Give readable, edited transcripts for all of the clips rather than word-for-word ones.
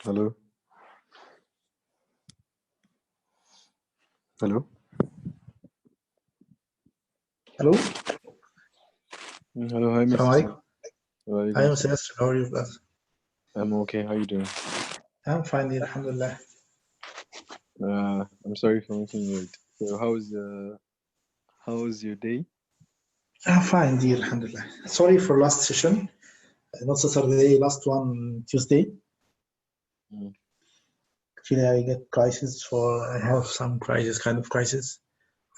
Hello? Hello? Hello. Hello, hi, Mr. Sam. How are you Hi, doing? Mr. Yasser. How are you, brother? I'm okay. How you doing? I'm fine, dear. Alhamdulillah. I'm sorry for making you late. So, how's your day? I'm fine, dear. Alhamdulillah. Sorry for last session. Not Saturday, last one Tuesday. Mm. Actually, I get crisis I have some crisis, kind of crisis.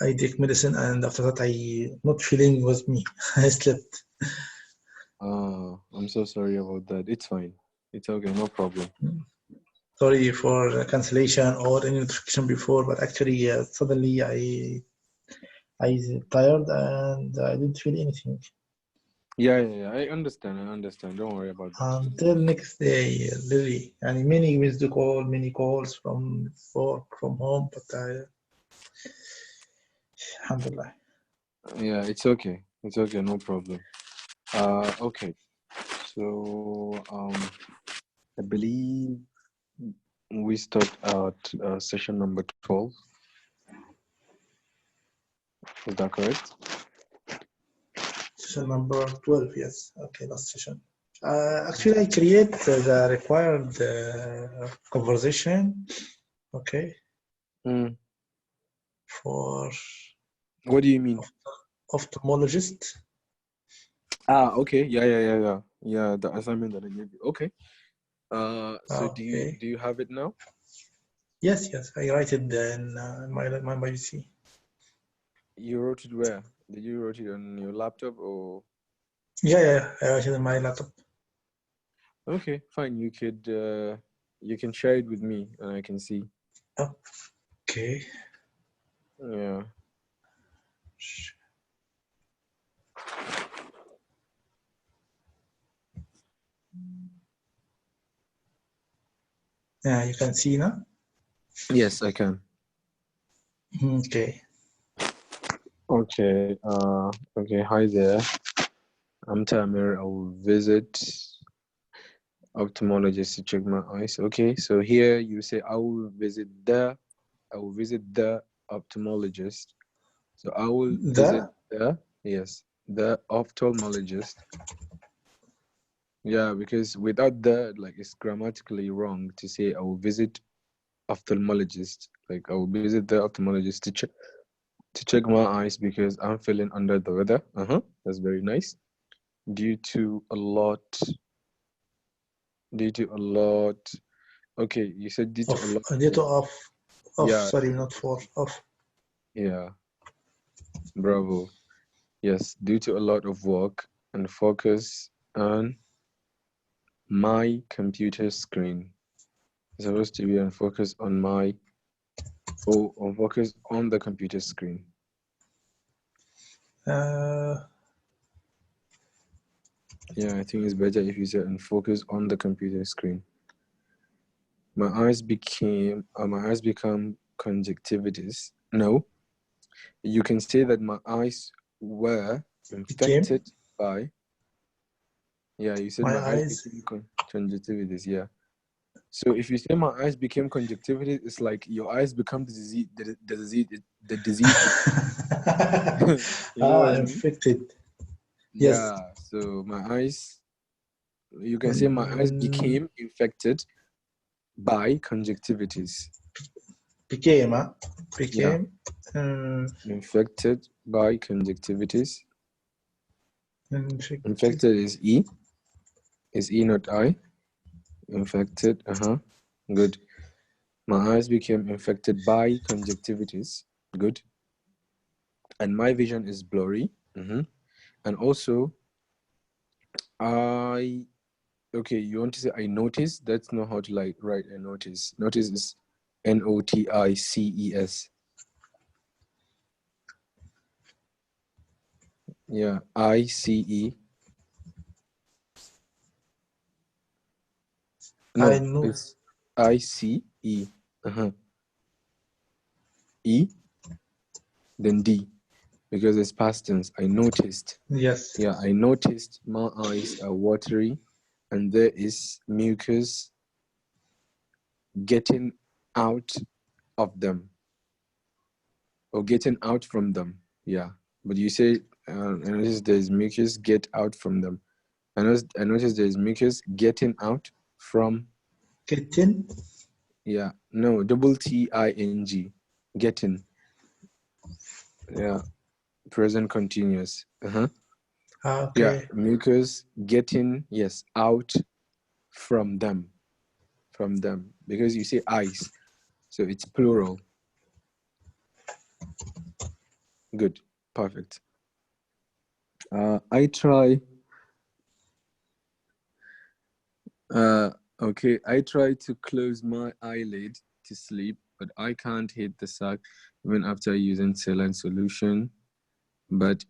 I take medicine and after that I not feeling with me. I slept. I'm so sorry about that. It's fine. It's okay, no problem. Sorry for cancellation or any notification before, but actually suddenly I tired and I didn't feel anything. Yeah. I understand. Don't worry about that. Until next day, literally, and many many calls from work, from home, but alhamdulillah. Yeah, it's okay. It's okay, no problem. Okay. So, I believe we start at session number 12. Is that correct? Session number 12, yes. Okay, last session. Actually, I create the required conversation, okay, Mm. for What do you mean? ophthalmologist. Okay. Yeah, the assignment that I gave you. Okay. So Okay. do you have it now? Yes, I write it in my PC. You wrote it where? Did you wrote it on your laptop or? Yeah, I write it in my laptop. Okay, fine. You can share it with me and I can see. Okay. Yeah. Yeah, you can see now. Yes, I can. Okay. Okay. Okay. Hi there. I'm Tamir. I will visit ophthalmologist to check my eyes. Okay. So here you say I will visit the ophthalmologist. So I will visit the ophthalmologist. Yeah, because without the, like, it's grammatically wrong to say I will visit ophthalmologist. Like, I will visit the ophthalmologist to check my eyes because I'm feeling under the weather. That's very nice. Due to a lot. Okay, you said due to a lot. Due to off, Yeah. sorry, not for, off. Yeah. Bravo. Yes, due to a lot of work and focus on my computer screen. It's supposed to be on focus on focus on the computer screen. Yeah, I think it's better if you say and focus on the computer screen. My eyes become conjunctivitis. No, you can say that my eyes were infected by. Yeah, you said my eyes became conjunctivitis. Yeah. So if you say my eyes became conjunctivitis, it's like your eyes become the disease. The disease. You know what I mean? Infected. Yes. Yeah. So my eyes. You can say my eyes became infected by conjunctivitis. Became. Yeah. Infected by conjunctivitis. Infected is E. Is E not I? Infected. Good. My eyes became infected by conjunctivitis. Good. And my vision is blurry. And also, okay, you want to say I notice? That's not how to write a notice. Notice is NOTICES. Yeah, ICE. No, I know. it's ICE. E, then D, because it's past tense. I noticed. Yes. Yeah, I noticed my eyes are watery and there is mucus getting out of them or getting out from them. Yeah, but you say I notice there's mucus, get out from them. I notice there's mucus getting out from. Getting. Yeah, no, double Ting, getting. Yeah, present continuous. Yeah, Okay. mucus getting, yes, out from them, because you say eyes, so it's plural. Good, perfect. I try. Okay, I try to close my eyelid to sleep, but I can't hit the sac even after using saline solution. But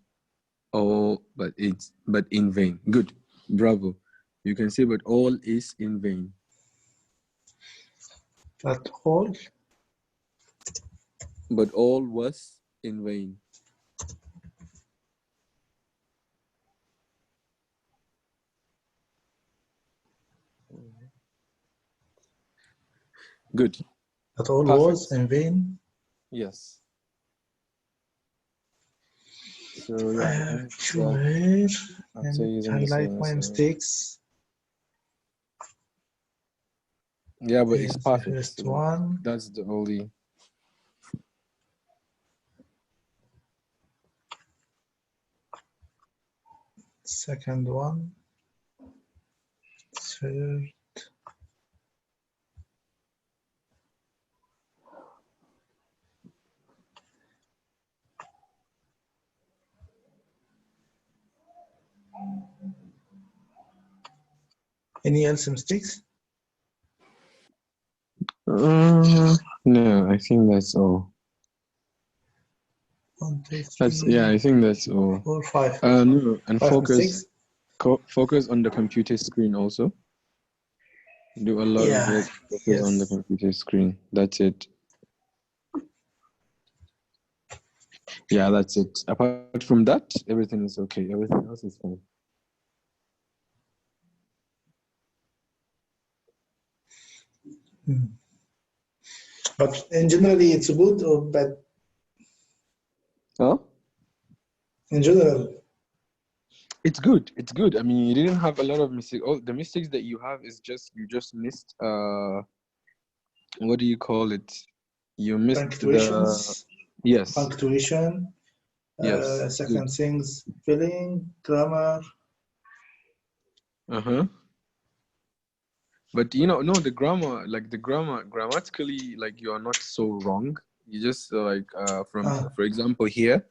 in vain. Good, bravo. You can say, but all is in vain. But all. But all was in vain. Good. But all Perfect. was in vain. Yes. So yeah, I have to here and highlight my mistakes. Yeah, but it's perfect. The first one. That's the only. Second one. Third. Any else mistakes? No, I think that's all. 1, 2, 3. Yeah, I think that's all. 4, 5. No, and 5 focus. mistakes. Focus on the computer screen also. Do a lot of it. Focus on the computer screen. That's it. Yeah, that's it. Apart from that, everything is okay. Everything else is fine. But in generally, it's good or bad? Huh? In general. It's good. It's good. I mean, you didn't have a lot of mistakes. All the mistakes that you have is you just missed. What do you call it? You missed punctuations. Yes. Punctuation. Yes. Second things, spelling, grammar. But no, the grammar, grammatically, like you are not so wrong. You just for example here,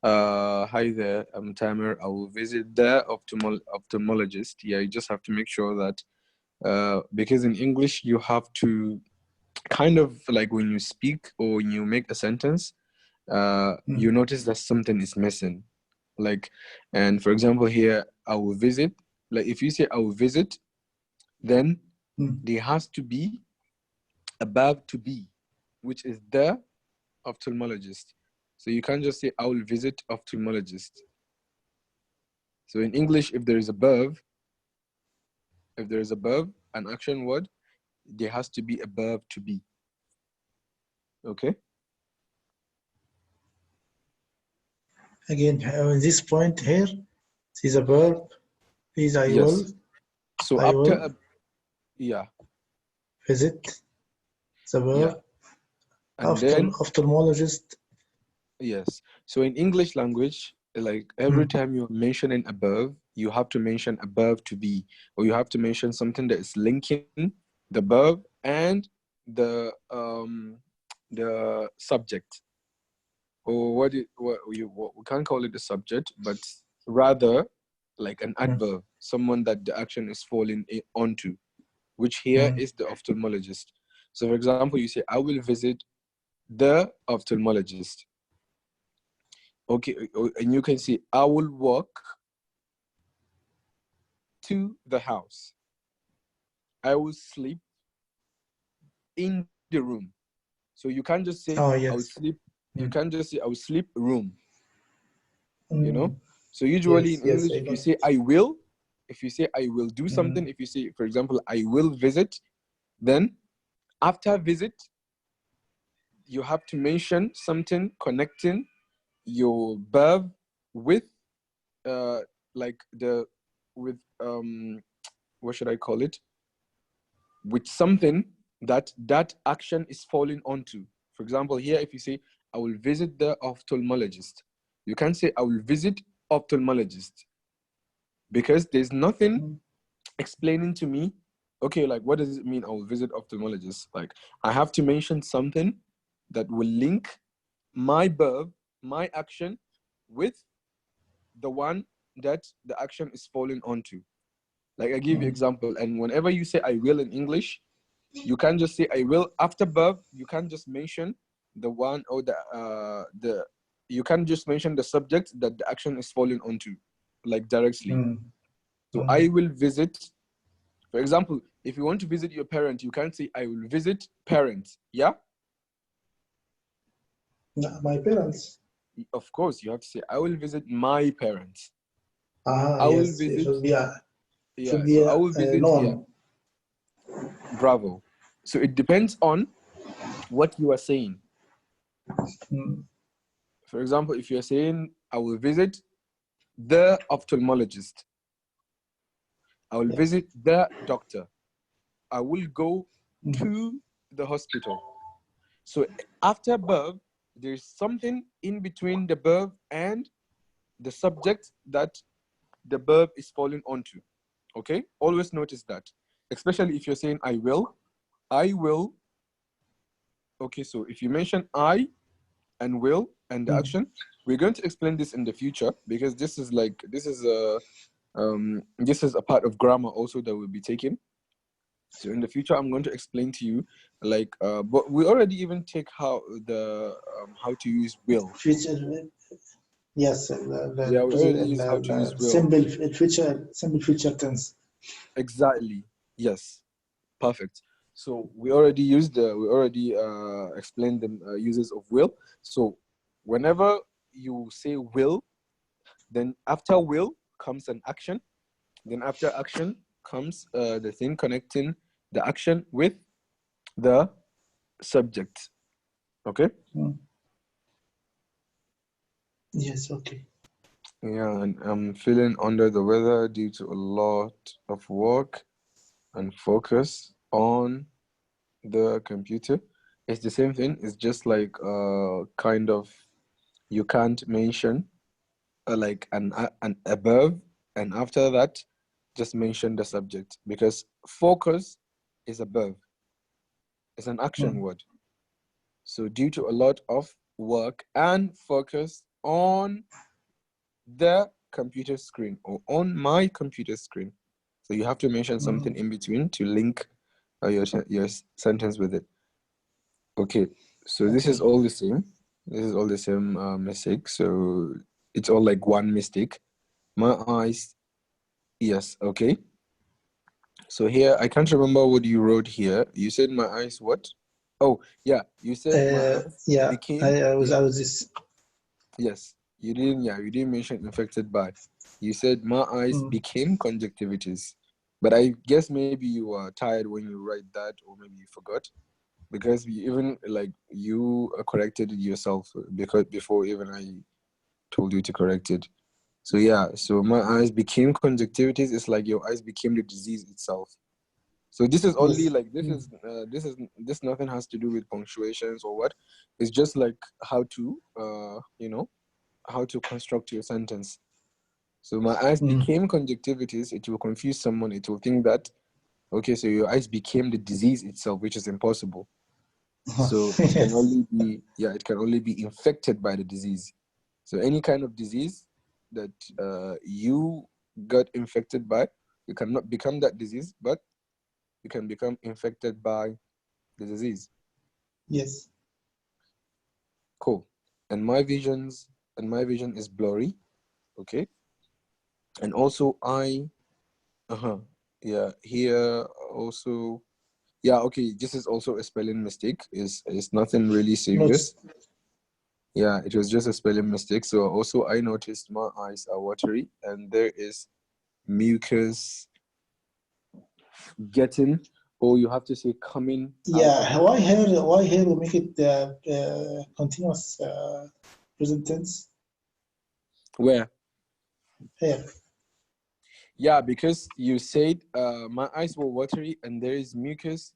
hi there, I'm Tamer. I will visit the ophthalmologist. Yeah, you just have to make sure that because in English you have to kind of like when you speak or when you make a sentence, you notice that something is missing. And for example here, I will visit. Like if you say I will visit, then there has to be above to be, which is the ophthalmologist. So you can't just say I will visit ophthalmologist. So in English, if there is above an action word, there has to be above to be. Okay? Again, this point here, this is a verb. Please, I will. So after visit, the verb. And then ophthalmologist. Yes. So in English language, like every time you're mentioning above, you have to mention above to be, or you have to mention something that is linking the verb and the subject, or we can't call it the subject, but rather like an adverb, someone that the action is falling onto, which here is the ophthalmologist. So for example, you say, I will visit the ophthalmologist. Okay, and you can see, I will walk to the house. I will sleep in the room. So you can't just say, I will sleep. You can't just say, I will sleep room. You know? So usually in English, if you say, I will, if you say, I will do something, if you say, for example, I will visit, then after visit, you have to mention something connecting your verb with like the with what should I call it? With something that action is falling onto. For example, here if you say I will visit the ophthalmologist, you can't say I will visit ophthalmologist, because there's nothing explaining to me, okay, like what does it mean I will visit ophthalmologist? Like I have to mention something that will link my verb, my action, with the one that the action is falling onto. Like I give you example, and whenever you say I will in English, you can't just say I will after verb. You can't just mention the one or the you can't just mention the subject that the action is falling onto, like directly. So I will visit. For example, if you want to visit your parent, you can't say I will visit parents. Yeah. No, my parents. Of course, you have to say I will visit my parents. Ah, I will yes, it visit. should be a, Yeah. So I will visit. Yeah. known. Bravo. So it depends on what you are saying. For example, if you're saying I will visit the ophthalmologist, I will visit the doctor, I will go to the hospital. So after verb, there's something in between the verb and the subject that the verb is falling onto. Okay? Always notice that. Especially if you're saying I will. Okay, so if you mention I and will and the action, we're going to explain this in the future, because this is a part of grammar also that we'll be taking. So in the future, I'm going to explain to you, like, but we already even take how to use will. Future, yes, Yeah, we already use how to use will. Simple future tense. Exactly. Yes. Perfect. So we already explained the uses of will. So whenever you say will, then after will comes an action. Then after action comes the thing connecting the action with the subject. Okay? Yes, okay. Yeah, and I'm feeling under the weather due to a lot of work and focus on the computer. It's the same thing. It's just like kind of, you can't mention like an above, and after that just mention the subject, because focus is above. It's an action word. So due to a lot of work and focus on the computer screen or on my computer screen, so you have to mention something in between to link your sentence with it. Okay, so this is all the same. This is all the same mistake. So it's all like one mistake. My eyes. Yes. Okay. So here, I can't remember what you wrote here. You said my eyes what? Oh, yeah. You said my eyes became. I was this. Yes. You didn't mention infected by. You said my eyes became conjunctivitis. But I guess maybe you were tired when you write that, or maybe you forgot. Because you corrected it yourself, because before even I told you to correct it. So yeah, so my eyes became conjunctivitis. It's like your eyes became the disease itself. So this is only like this nothing has to do with punctuations or what. It's just like how to how to construct your sentence. So my eyes became conjunctivitis. It will confuse someone. It will think that, okay, so your eyes became the disease itself, which is impossible. So it can only be infected by the disease. So any kind of disease that you got infected by, you cannot become that disease, but you can become infected by the disease. Yes. Cool. And my vision is blurry. Okay. And also here also. Yeah, okay, this is also a spelling mistake. It's nothing really serious. Yeah, it was just a spelling mistake. So also I noticed my eyes are watery and there is mucus getting Or you have to say coming out Yeah, of. why here we make it continuous present tense Where? here. Yeah, because you said my eyes were watery and there is mucus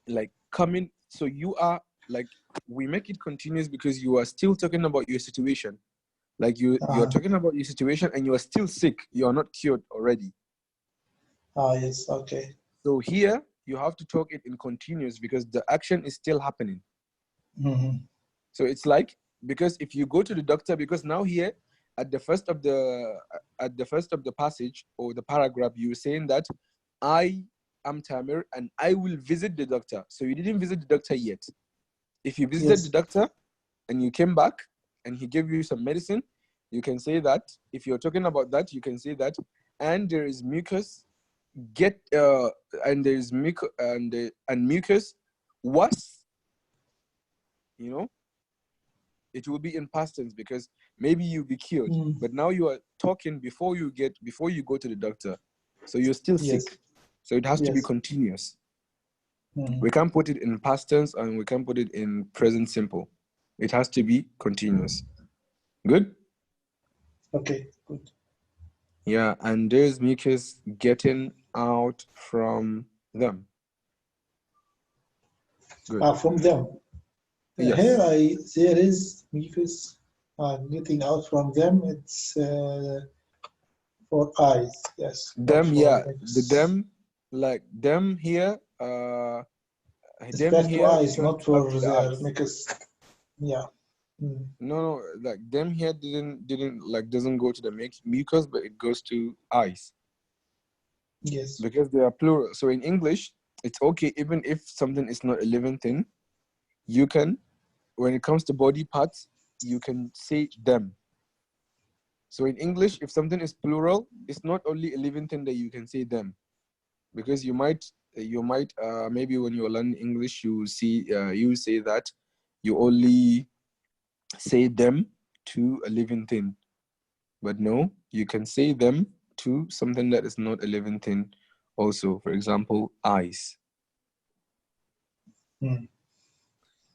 like coming. So you are like, we make it continuous because you are still talking about your situation. Like you're talking about your situation and you are still sick. You are not cured already. Yes, okay. So here you have to talk it in continuous because the action is still happening. Mm-hmm. So it's like, because if you go to the doctor, because now here at the first of the passage or the paragraph, you're saying that I am Tamir and I will visit the doctor. So you didn't visit the doctor yet. If you visited the doctor and you came back and he gave you some medicine, you can say that. If you're talking about that, you can say that. And there is mucus. And there's mucus and mucus was, it will be in past tense because maybe you'll be cured. But now you are talking before you go to the doctor. So you're still sick. So it has to be continuous. We can't put it in past tense and we can't put it in present simple. It has to be continuous. Good? Okay, good. Yeah, and there's mucus getting out from them. Good. From them. Yes. Here there is mucus getting out from them. It's for eyes, yes. Them, yeah. The them, like them here, it's them back to here eyes, refers not back for to the the eyes. mucus. Yeah. No, like them here didn't like doesn't go to the mucus, but it goes to eyes. Yes. Because they are plural. So in English, it's okay even if something is not a living thing. You can, when it comes to body parts, you can say them. So in English, if something is plural, it's not only a living thing that you can say them, because you might maybe when you learn English, you say that you only say them to a living thing, but no, you can say them to something that is not a living thing. Also, for example, eyes.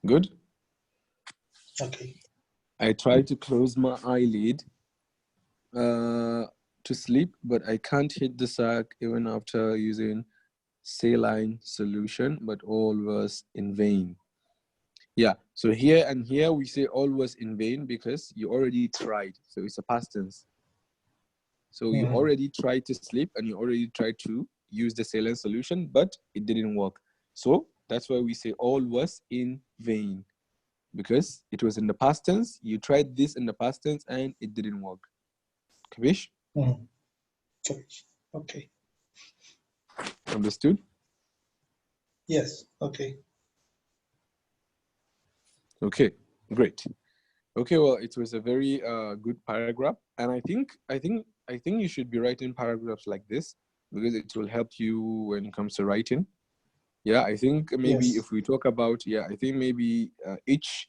Good. Okay. I try to close my eyelid to sleep, but I can't hit the sac even after using saline solution, but all was in vain. Yeah, so here we say all was in vain because you already tried. So it's a past tense. So you already tried to sleep and you already tried to use the saline solution, but it didn't work. So that's why we say all was in vain, because it was in the past tense. You tried this in the past tense and it didn't work. Kavish? Okay. Understood? Yes. Okay. Okay, great. Okay, well, it was a very good paragraph, and I think you should be writing paragraphs like this because it will help you when it comes to writing. Yeah, I think maybe if we talk about, I think maybe each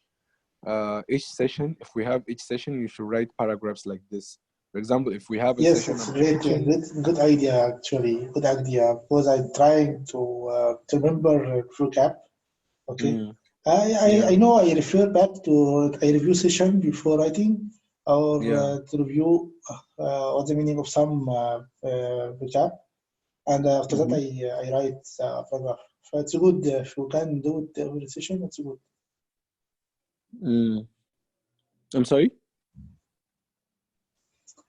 session, if we have each session, you should write paragraphs like this. For example, if we have a session it's about great, kitchen, good idea actually. Good idea because I'm trying to remember vocab. Okay. I know I refer back to a review session before writing or to review what the meaning of some vocab, and after that I write a paragraph. So it's good if you can do it every session. It's good. I'm sorry.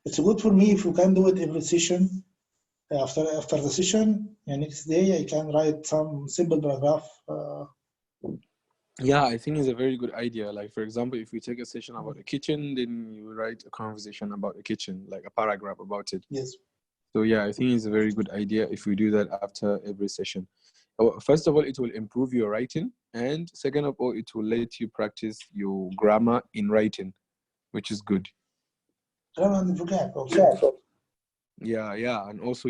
It's good for me if you can do it every session. After the session, next day I can write some simple paragraph. Yeah, I think it's a very good idea. Like, for example, if we take a session about the kitchen, then you write a conversation about the kitchen, like a paragraph about it. Yes. So yeah, I think it's a very good idea if we do that after every session. First of all, it will improve your writing, and second of all, it will let you practice your grammar in writing, which is good. Grammar and vocab also. Yeah, and also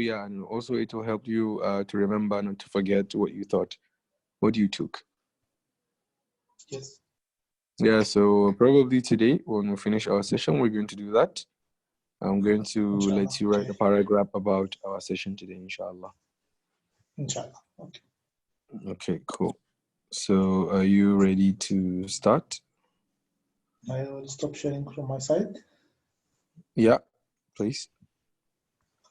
it will help you to remember, not to forget what you thought, what you took. Yes. Yeah, so probably today when we finish our session, we're going to do that. I'm going to let you write a paragraph about our session today, inshallah. Inshallah. Okay. Okay, cool. So are you ready to start? I will stop sharing from my side. Yeah, please.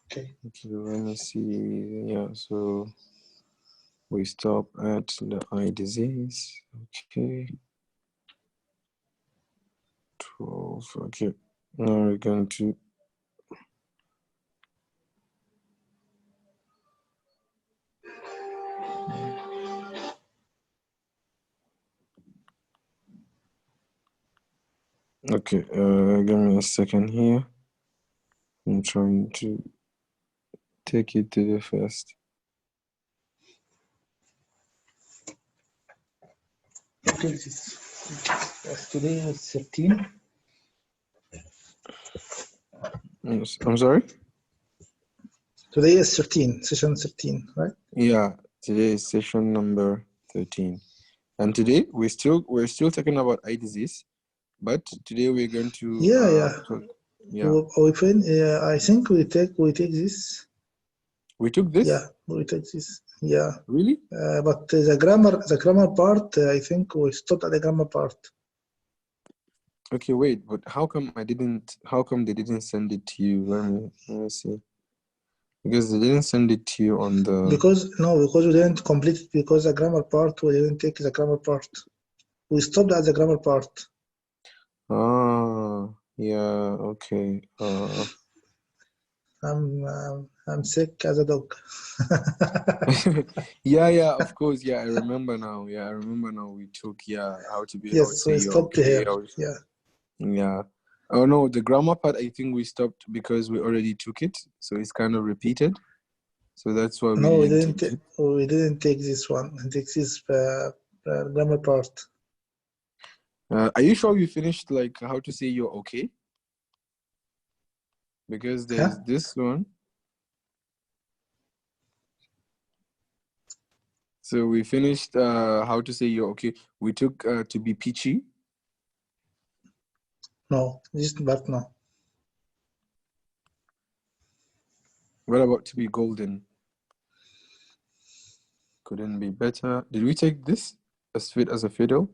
Okay. Okay, let me see. Yeah, so we stop at the eye disease. Okay. 12. Okay. Now we're going to okay, give me a second here. I'm trying to take it to the first. Okay, today is 13. I'm sorry? Today is 13, session 13, right? Yeah, today is session number 13. And today we're still talking about eye disease, but today we're going to talk, I think we take this. We took this? Yeah, we take this. Yeah. Really? But the grammar part, I think we stopped at the grammar part. Okay, wait, but how come they didn't send it to you? Let me see. Because they didn't send it to you on the... Because we didn't complete it, because the grammar part, we didn't take the grammar part. We stopped at the grammar part. Ah, yeah, okay. I'm sick as a dog. yeah, of course. Yeah, I remember now. Yeah, I remember now. We took, how to be, how to say we you're stopped okay. here. Yeah. Oh no, the grammar part, I think we stopped because we already took it. So it's kind of repeated. So that's why we didn't take this one. Take this grammar part. Are you sure you finished like how to say you're okay? Because there's this one. So we finished how to say you're okay. We took to be peachy. No, but no. What about to be golden? Couldn't be better. Did we take this? As sweet as a fiddle?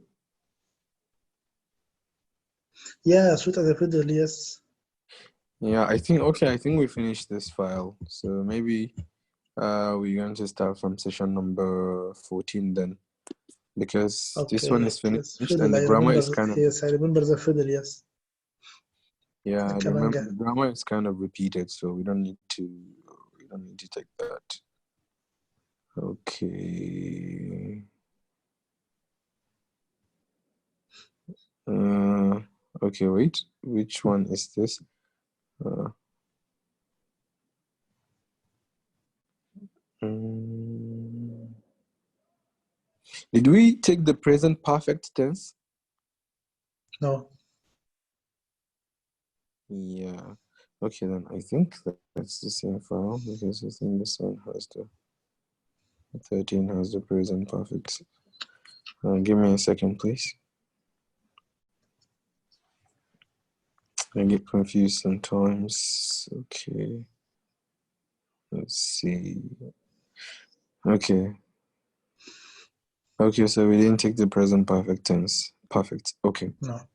Yeah, sweet as a fiddle, yes. Yeah, I think we finished this file. So maybe we're going to start from session number 14 then. Because this one is finished and the grammar is kind of... Yes, I remember the fiddle, yes. Yeah, the grammar is kind of repeated, so we don't need to take that. Okay. Okay, wait. Which one is this? Did we take the present perfect tense? No. Yeah. Okay, then I think that's the same file because I think this one has the 13 has the present perfect. Give me a second, please. I get confused sometimes. Okay. Let's see. Okay. Okay, so we didn't take the present perfect tense. Perfect. Okay. No.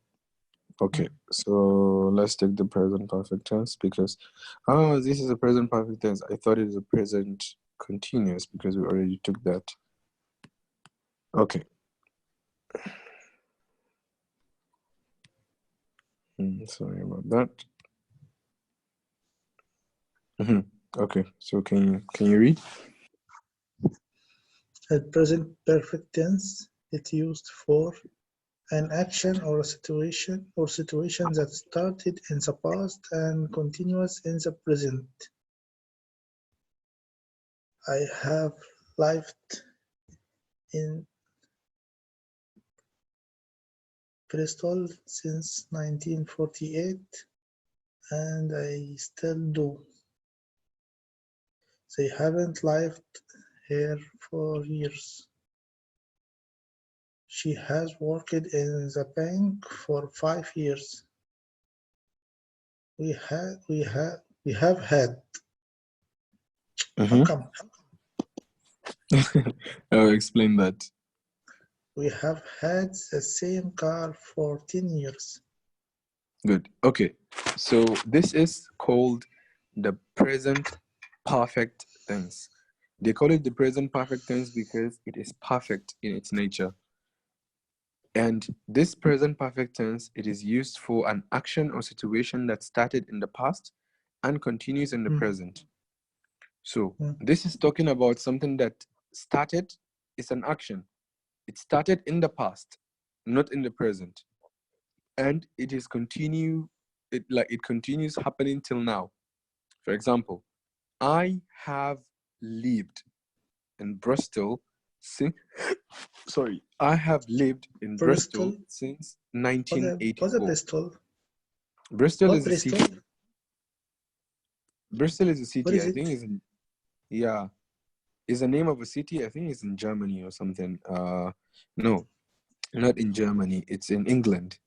Okay, so let's take the present perfect tense because this is a present perfect tense. I thought it was a present continuous because we already took that. Okay. Sorry about that. Okay, so can you read? At present perfect tense, it's used for an action or a situation that started in the past and continues in the present. I have lived in Bristol since 1948 and I still do. They haven't lived here for years. She has worked in the bank for 5 years. We have had. How come? I'll explain that. We have had the same car for 10 years. Good. Okay. So this is called the present perfect tense. They call it the present perfect tense because it is perfect in its nature. And this present perfect tense, it is used for an action or situation that started in the past and continues in the present. So this is talking about something that started, it's an action. It started in the past, not in the present. And it is it continues happening till now. For example, I have lived in Bristol since I have lived in Bristol since 1984. What's a Bristol? Bristol what is Bristol? a city. Bristol is a city. What is I think it? it's in, yeah. Is the name of a city. I think it's in Germany or something. No, not in Germany. It's in England.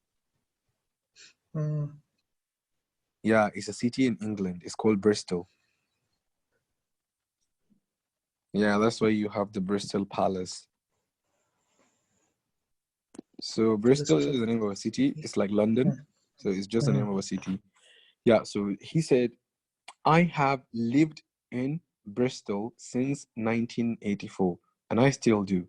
Yeah, it's a city in England. It's called Bristol. Yeah, that's why you have the Bristol Palace. So Bristol is the name of a city. It's like London. So it's just the name of a city. Yeah, so he said, I have lived in Bristol since 1984, and I still do.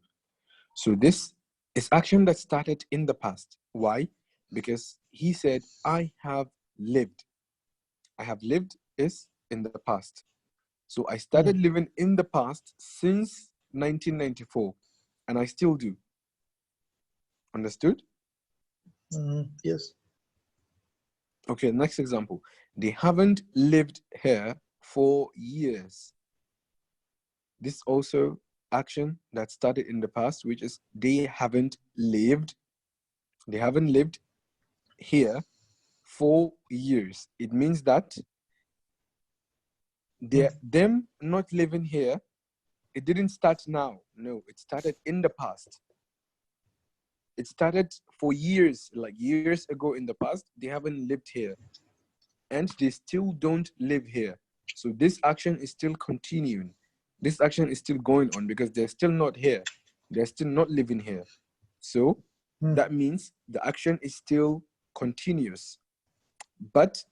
So this is action that started in the past. Why? Because he said, I have lived. I have lived is in the past. So I started living in the past since 1994, and I still do. Understood? Yes. Okay, next example. They haven't lived here for years. This also action that started in the past, which is they haven't lived here for years. It means that them not living here, it didn't start now. No, it started in the past. It started for years, like years ago in the past. They haven't lived here. And they still don't live here. So this action is still continuing. This action is still going on because they're still not here. They're still not living here. So that means the action is still continuous, but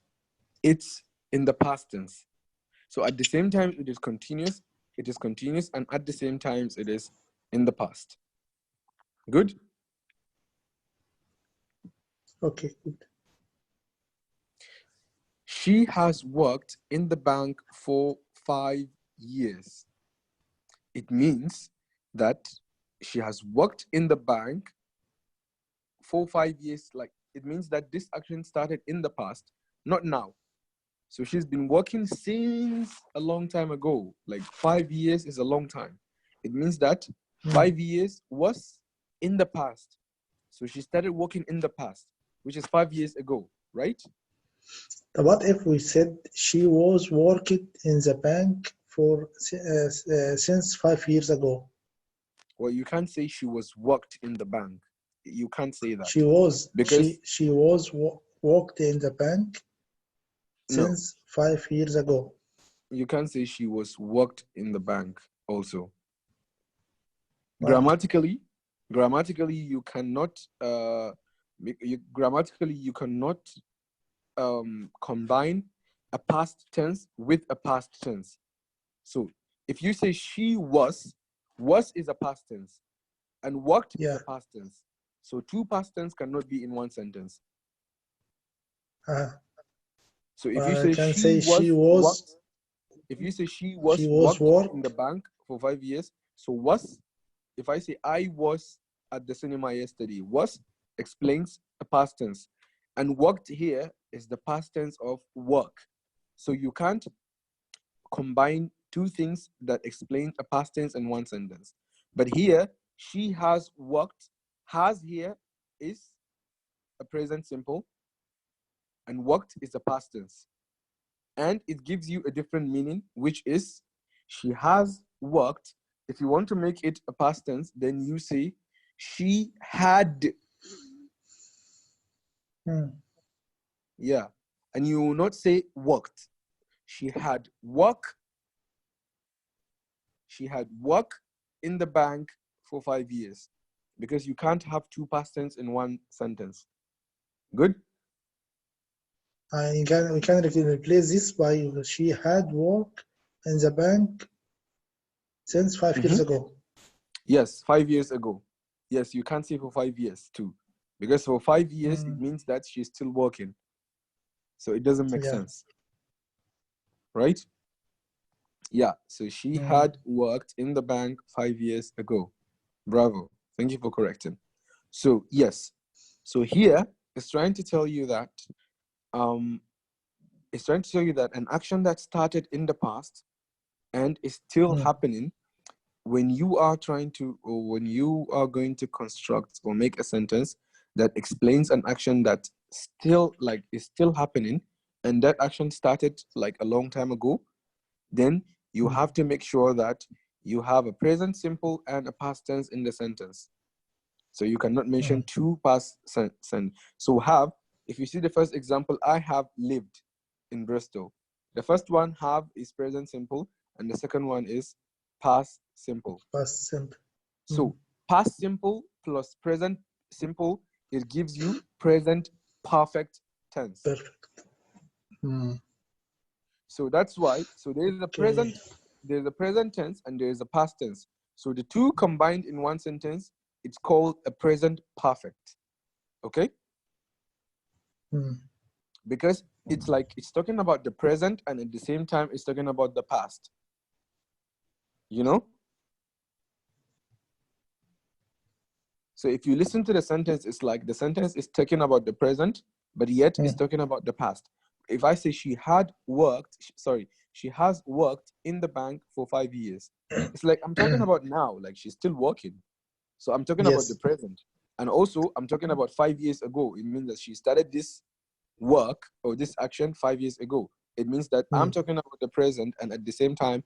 it's in the past tense. So at the same time, it is continuous, and at the same time, it is in the past. Good? Okay, good. She has worked in the bank for 5 years. It means that she has worked in the bank for 5 years. Like, it means that this action started in the past, not now. So she's been working since a long time ago. Like 5 years is a long time. It means that 5 years was in the past. So she started working in the past, which is 5 years ago, right? What if we said she was working in the bank for since 5 years ago? Well, you can't say she was worked in the bank. You can't say that. She was because she was worked in the bank since no, 5 years ago. You can't say she was worked in the bank also. Why? Grammatically, you cannot combine a past tense with a past tense. So if you say she was is a past tense, and worked is a past tense. So two past tense cannot be in one sentence. So if you say she was worked, if you say she was worked in the bank for 5 years, so was, if I say I was at the cinema yesterday, was explains a past tense, and worked here is the past tense of work. So you can't combine two things that explain a past tense in one sentence. But here, she has worked. Has here is a present simple, and worked is a past tense. And it gives you a different meaning, which is she has worked. If you want to make it a past tense, then you say she had. Yeah. And you will not say worked. She had work. She had work in the bank for 5 years, because you can't have two past tense in one sentence. Good? We can replace this by she had worked in the bank since 5 years ago. Yes, 5 years ago. Yes, you can't say for 5 years too, because for 5 years it means that she's still working. So it doesn't make sense. Right? Yeah, so she had worked in the bank 5 years ago. Bravo. Thank you for correcting. So yes. So here it's trying to tell you that an action that started in the past and is still happening when you are trying to, or when you are going to construct or make a sentence that explains an action that still is still happening, and that action started like a long time ago, then you have to make sure that you have a present simple and a past tense in the sentence. So you cannot mention two past tense. So have, if you see the first example, I have lived in Bristol. The first one, have, is present simple, and the second one is past simple. Past simple. So past simple plus present simple, it gives you present perfect tense. Perfect. So that's why, so there's a present tense and there's a past tense. So the two combined in one sentence, it's called a present perfect. Okay? Because it's like it's talking about the present and at the same time it's talking about the past. You know? So if you listen to the sentence, it's like the sentence is talking about the present, but yet it's talking about the past. If I say she has worked in the bank for 5 years, it's like I'm talking about now, like she's still working. So I'm talking about the present. And also I'm talking about 5 years ago. It means that she started this work or this action 5 years ago. It means that I'm talking about the present, and at the same time,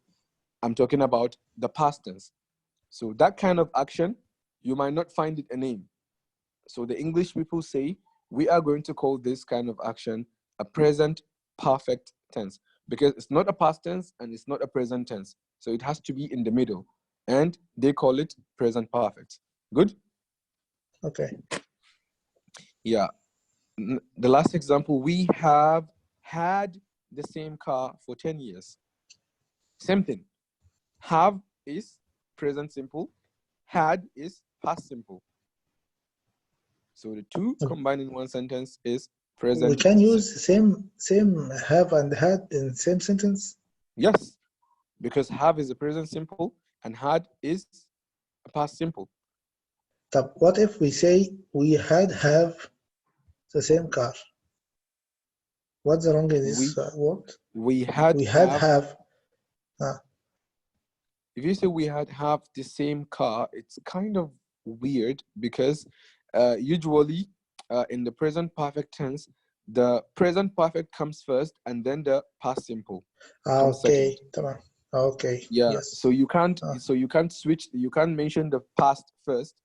I'm talking about the past tense. So that kind of action, you might not find it a name. So the English people say, we are going to call this kind of action a present perfect tense, because it's not a past tense and it's not a present tense. So it has to be in the middle, and they call it present perfect. Good? Okay. Yeah. The last example, we have had the same car for 10 years. Same thing. Have is present simple. Had is past simple. So the two combined in one sentence is present. We can use same have and had in the same sentence? Yes, because have is a present simple and had is a past simple. But what if we say we have the same car? What's wrong in this word? We had have. If you say we had have the same car, it's kind of weird, because usually in the present perfect tense, the present perfect comes first and then the past simple comes second. Okay. Yeah. Yes. So you can't switch, you can't mention the past first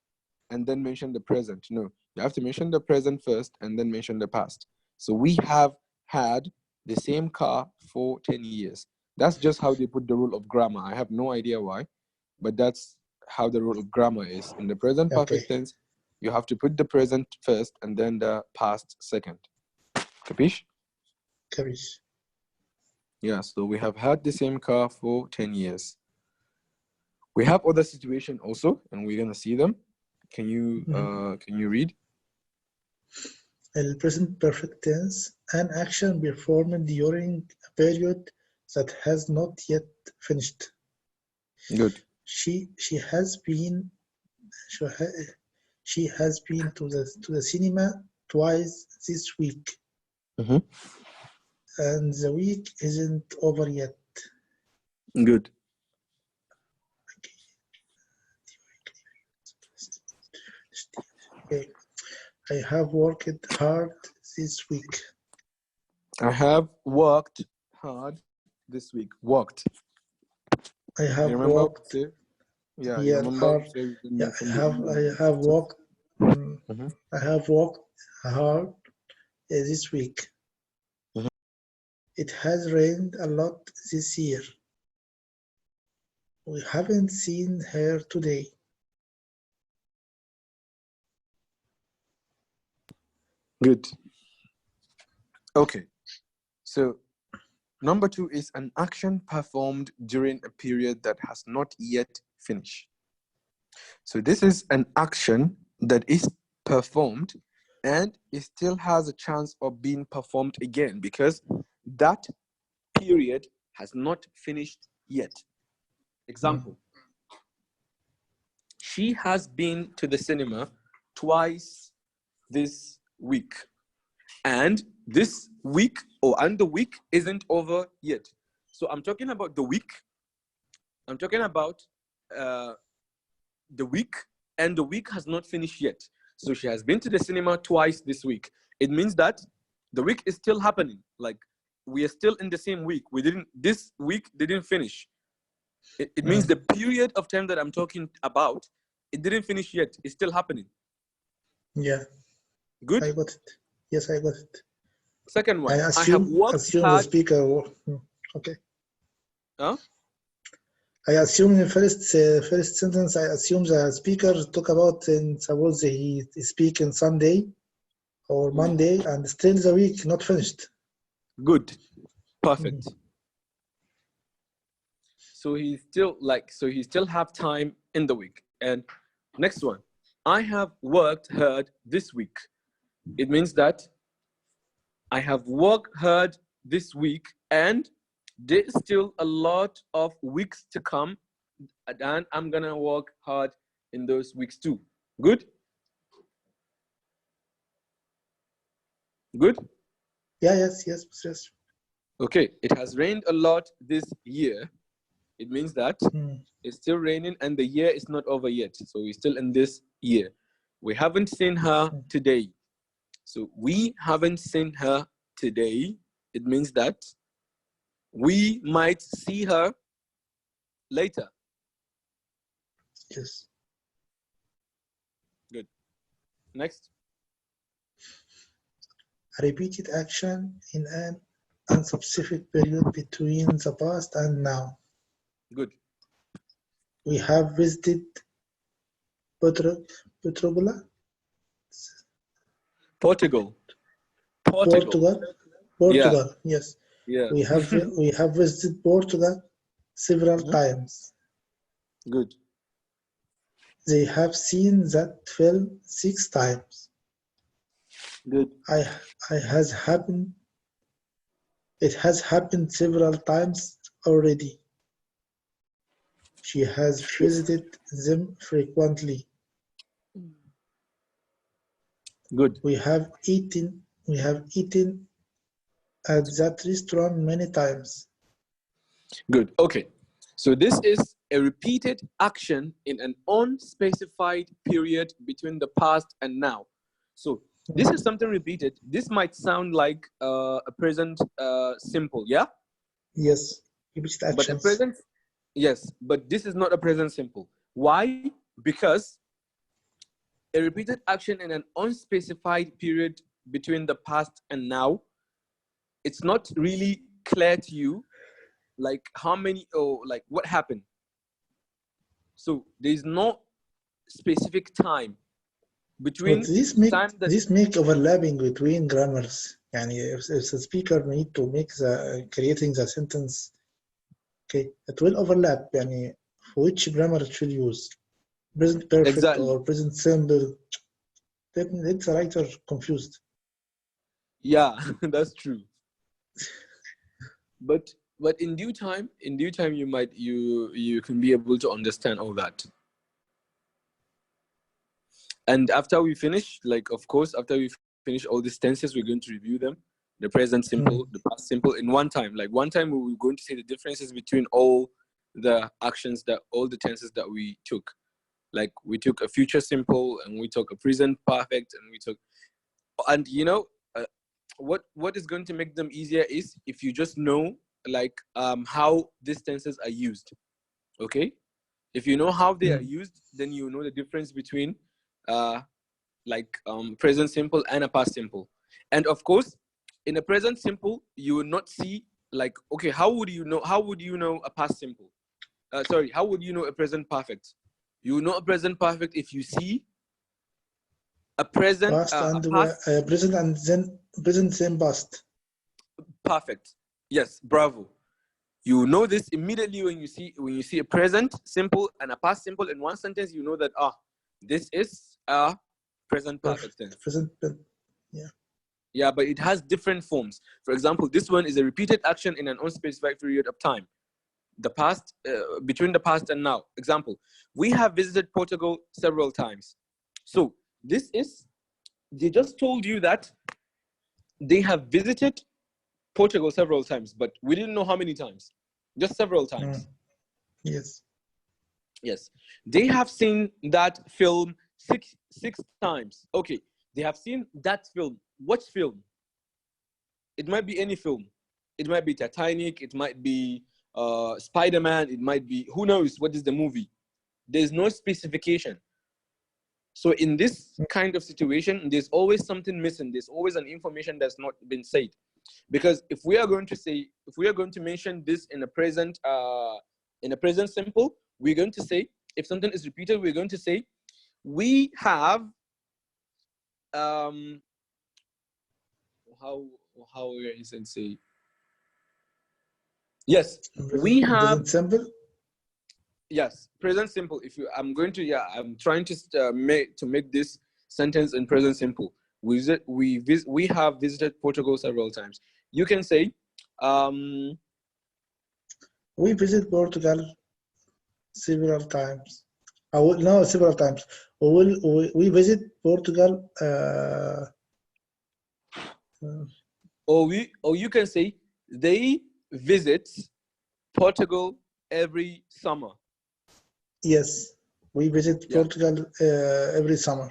and then mention the present. No, you have to mention the present first and then mention the past. So we have had the same car for 10 years. That's just how they put the rule of grammar. I have no idea why, but that's how the rule of grammar is. In the present perfect tense, you have to put the present first and then the past second. Capish? Capish. Yeah, so we have had the same car for 10 years. We have other situations also, and we're going to see them. Can you read? In present perfect tense, an action performed during a period that has not yet finished. Good. She has been to the cinema twice this week. And the week isn't over yet. Good. Okay. I have worked hard this week. I have worked hard this week. Worked. I have worked. Yeah, you remember? I have worked. I have worked hard this week. It has rained a lot this year. We haven't seen her today. Good. Okay. So number 2 is an action performed during a period that has not yet finished. So this is an action that is performed and it still has a chance of being performed again because that period has not finished yet. Example. She has been to the cinema twice this week. And this week, and the week isn't over yet. So I'm talking about the week. I'm talking about the week, and the week has not finished yet. So she has been to the cinema twice this week. It means that the week is still happening. Like we are still in the same week. This week didn't finish. It means the period of time that I'm talking about, it didn't finish yet. It's still happening. Yeah. Good? I got it. Yes, I got it. Second one. I assume the speaker. Okay. Huh? I assume in first sentence, I assume the speaker talk about, suppose he speak in Sunday or Monday and still the week not finished. Good. Perfect. So he still have time in the week. And next one, I have worked hard this week. It means that I have worked hard this week and there's still a lot of weeks to come and I'm gonna work hard in those weeks too. Good? Good? Yeah, yes. Okay, it has rained a lot this year. It means that it's still raining and the year is not over yet. So we're still in this year. We haven't seen her today. So we haven't seen her today. It means that we might see her later. Yes. Good. Next. A repeated action in an unspecific period between the past and now. Good. We have visited Portugal. Yeah. Yes. Yeah. We have visited Portugal several times. Good. They have seen that film 6 times. Good. It has happened several times already. She has visited them frequently. Good. We have eaten at that restaurant many times. Good. Okay. So this is a repeated action in an unspecified period between the past and now. So this is something repeated. This might sound like a present simple, yeah? Yes. Repeated actions. But a present, yes, but this is not a present simple. Why? Because a repeated action in an unspecified period between the past and now, it's not really clear to you like how many or like what happened. So there's no specific time between this make overlapping between grammars. Yani if the speaker need to make creating the sentence, okay, it will overlap. Yani which grammar it should use, present perfect or present simple. That makes the writer confused. Yeah, that's true. But in due time you can be able to understand all that. And after we finish, like of course, after we finish all these tenses, we're going to review them. The present simple, the past simple in one time. Like one time we're going to see the differences between all the actions all the tenses that we took. Like we took a future simple and we took a present perfect and you know, what is going to make them easier is if you just know like how these tenses are used. Okay, if you know how they are used, then you know the difference between present simple and a past simple. And of course, in a present simple, you will not see like, okay, how would you know a past simple? sorry, how would you know a present perfect? You know a present perfect if you see a present, Past and a past present and then past. perfect. Yes, bravo. You know this immediately when you see a present simple and a past simple in one sentence. You know that this is a present perfect tense. Present, yeah. Yeah, but it has different forms. For example, this one is a repeated action in an unspecified period of time. The past, between the past and now. Example, we have visited Portugal several times. So this is, they just told you that they have visited Portugal several times, but we didn't know how many times. Just several times. Yes. Yes. They have seen that film six times. Okay. They have seen that film. What film? It might be any film. It might be Titanic. It might be Spider-Man. It might be, who knows what is the movie. There's no specification. So in this kind of situation, there's always something missing. There's always an information that's not been said. Because if we are going to mention this in a present simple, we're going to say, if something is repeated, we're going to say, we have how is it say? Yes, we have present simple. Yes, present simple. I'm trying to make this sentence in present simple. We have visited Portugal several times. You can say, we visit Portugal several times. No, several times. We visit Portugal. Or you can say, they visit Portugal every summer. Yes, we visit Portugal every summer.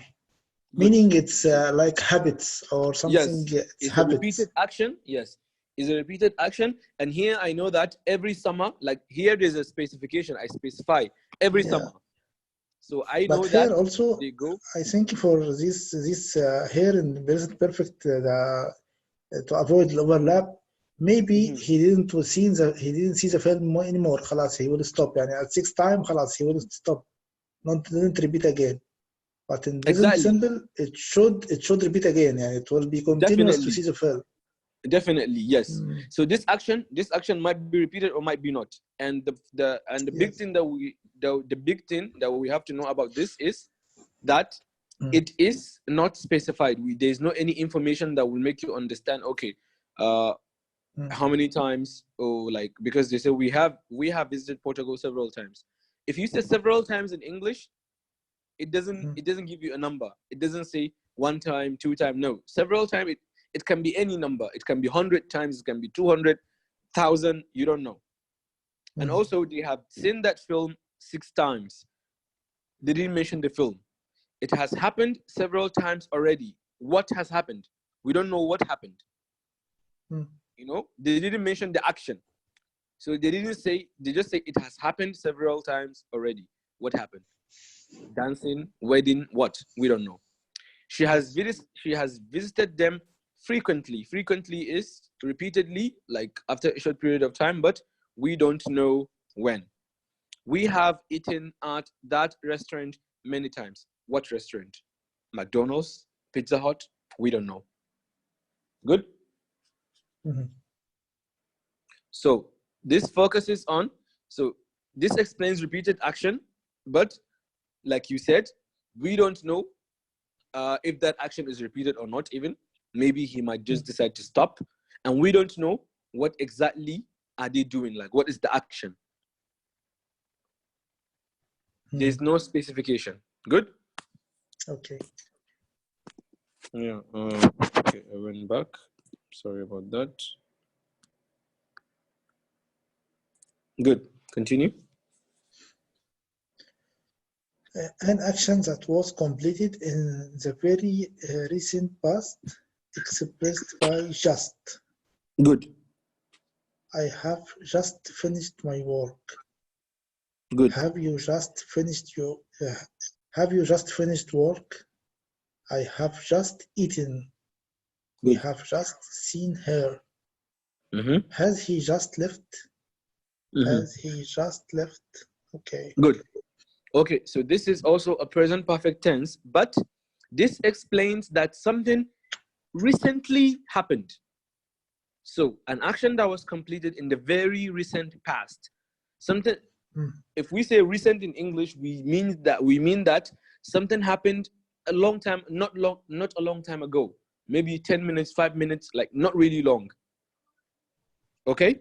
Good. Meaning it's like habits or something. Yes, it's a repeated action. Yes, it's a repeated action. And here I know that every summer, like here there's a specification. I specify every summer. So I know that also, they go. I think for this here in present perfect to avoid the overlap, maybe he didn't see the film anymore. خلاص, he will stop. يعني at 6 time, خلاص, he will stop. Didn't repeat again. But in present simple, it should repeat again. يعني it will be continuous to see the film. Definitely, yes. So this action might be repeated or might be not. And the big thing that we have to know about this is that it is not specified. There's no any information that will make you understand, okay, how many times, or like, because they say we have visited Portugal several times. If you say several times in English, it doesn't give you a number. It doesn't say 1 time, 2 times. No, several times. It can be any number. It can be 100 times. It can be 200,000. You don't know. And also, they have seen that film 6 times. They didn't mention the film. It has happened several times already. What has happened? We don't know what happened. You know, they didn't mention the action. So they didn't say, they just say it has happened several times already. What happened? Dancing, wedding, what? We don't know. She has visited them frequently. Frequently is repeatedly, like after a short period of time, but we don't know when. We have eaten at that restaurant many times. What restaurant? McDonald's, Pizza Hut? We don't know. Good? So this focuses on, so this explains repeated action, but like you said, we don't know if that action is repeated or not even. Maybe he might just decide to stop, and we don't know what exactly are they doing, like what is the action. There's no specification. Good? Okay. Yeah, okay, I went back. Sorry about that. Good, continue. An action that was completed in the very recent past, expressed by just. Good. I have just finished my work. Good. Have you just finished work? I have just eaten. Good. We have just seen her. Mm-hmm. Has he just left? Has he just left? Okay. Good. Okay, so this is also a present perfect tense, but this explains that something recently happened. So an action that was completed in the very recent past. Something, if we say recent in English, we mean that something happened a long time, not a long time ago. Maybe 10 minutes, 5 minutes, like not really long. Okay?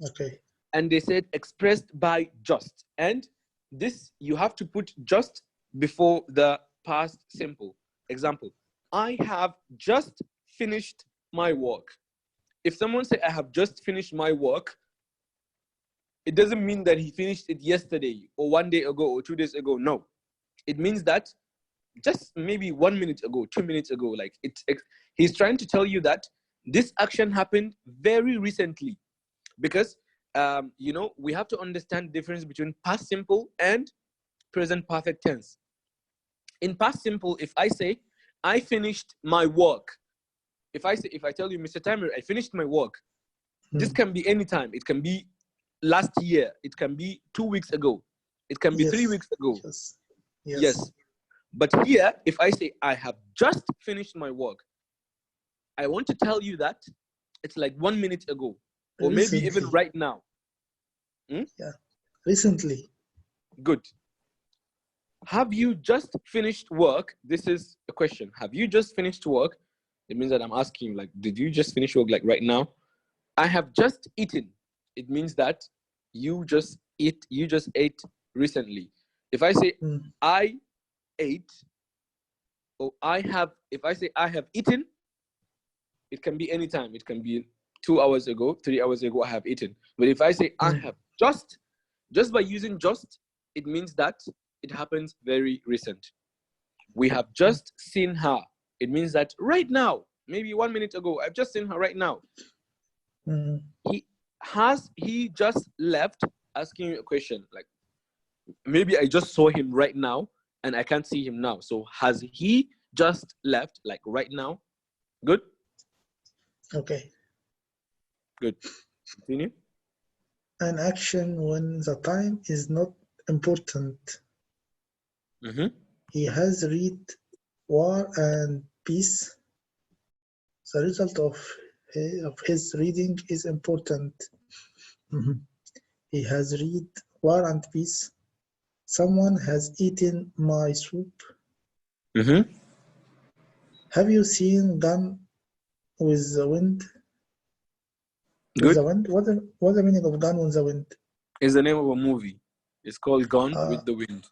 Okay. And they said expressed by just. And this, you have to put just before the past simple. Example, I have just finished my work. If someone say I have just finished my work, it doesn't mean that he finished it yesterday or 1 day ago or 2 days ago. No, it means that just maybe 1 minute ago, 2 minutes ago. Like he's trying to tell you that this action happened very recently, because you know, we have to understand the difference between past simple and present perfect tense. In past simple, if I say I finished my work, if I tell you, Mr. Timer, I finished my work, this can be any time. It can be last year. It can be 2 weeks ago. It can be 3 weeks ago. Yes. But here, if I say I have just finished my work, I want to tell you that it's like 1 minute ago, or maybe even right now. Yeah, recently. Good. Have you just finished work? This is a question. Have you just finished work? It means that I'm asking, like, did you just finish work, like right now? I have just eaten. It means that you just ate recently. If I say I ate, or if I say I have eaten, it can be any time. It can be 2 hours ago, 3 hours ago, I have eaten. But if I say I have just by using just, it means that it happens very recent. We have just seen her. It means that right now, maybe 1 minute ago, I've just seen her right now. He just left, asking you a question, like maybe I just saw him right now and I can't see him now. So has he just left, like right now? Good? Okay. Good. Continue. An action when the time is not important. He has read War and Peace. The result of his reading is important. He has read War and Peace. Someone has eaten my soup. Have you seen Gone with the Wind? Good. With the Wind? What's the meaning of Gone with the Wind? It's the name of a movie. It's called Gone with the Wind.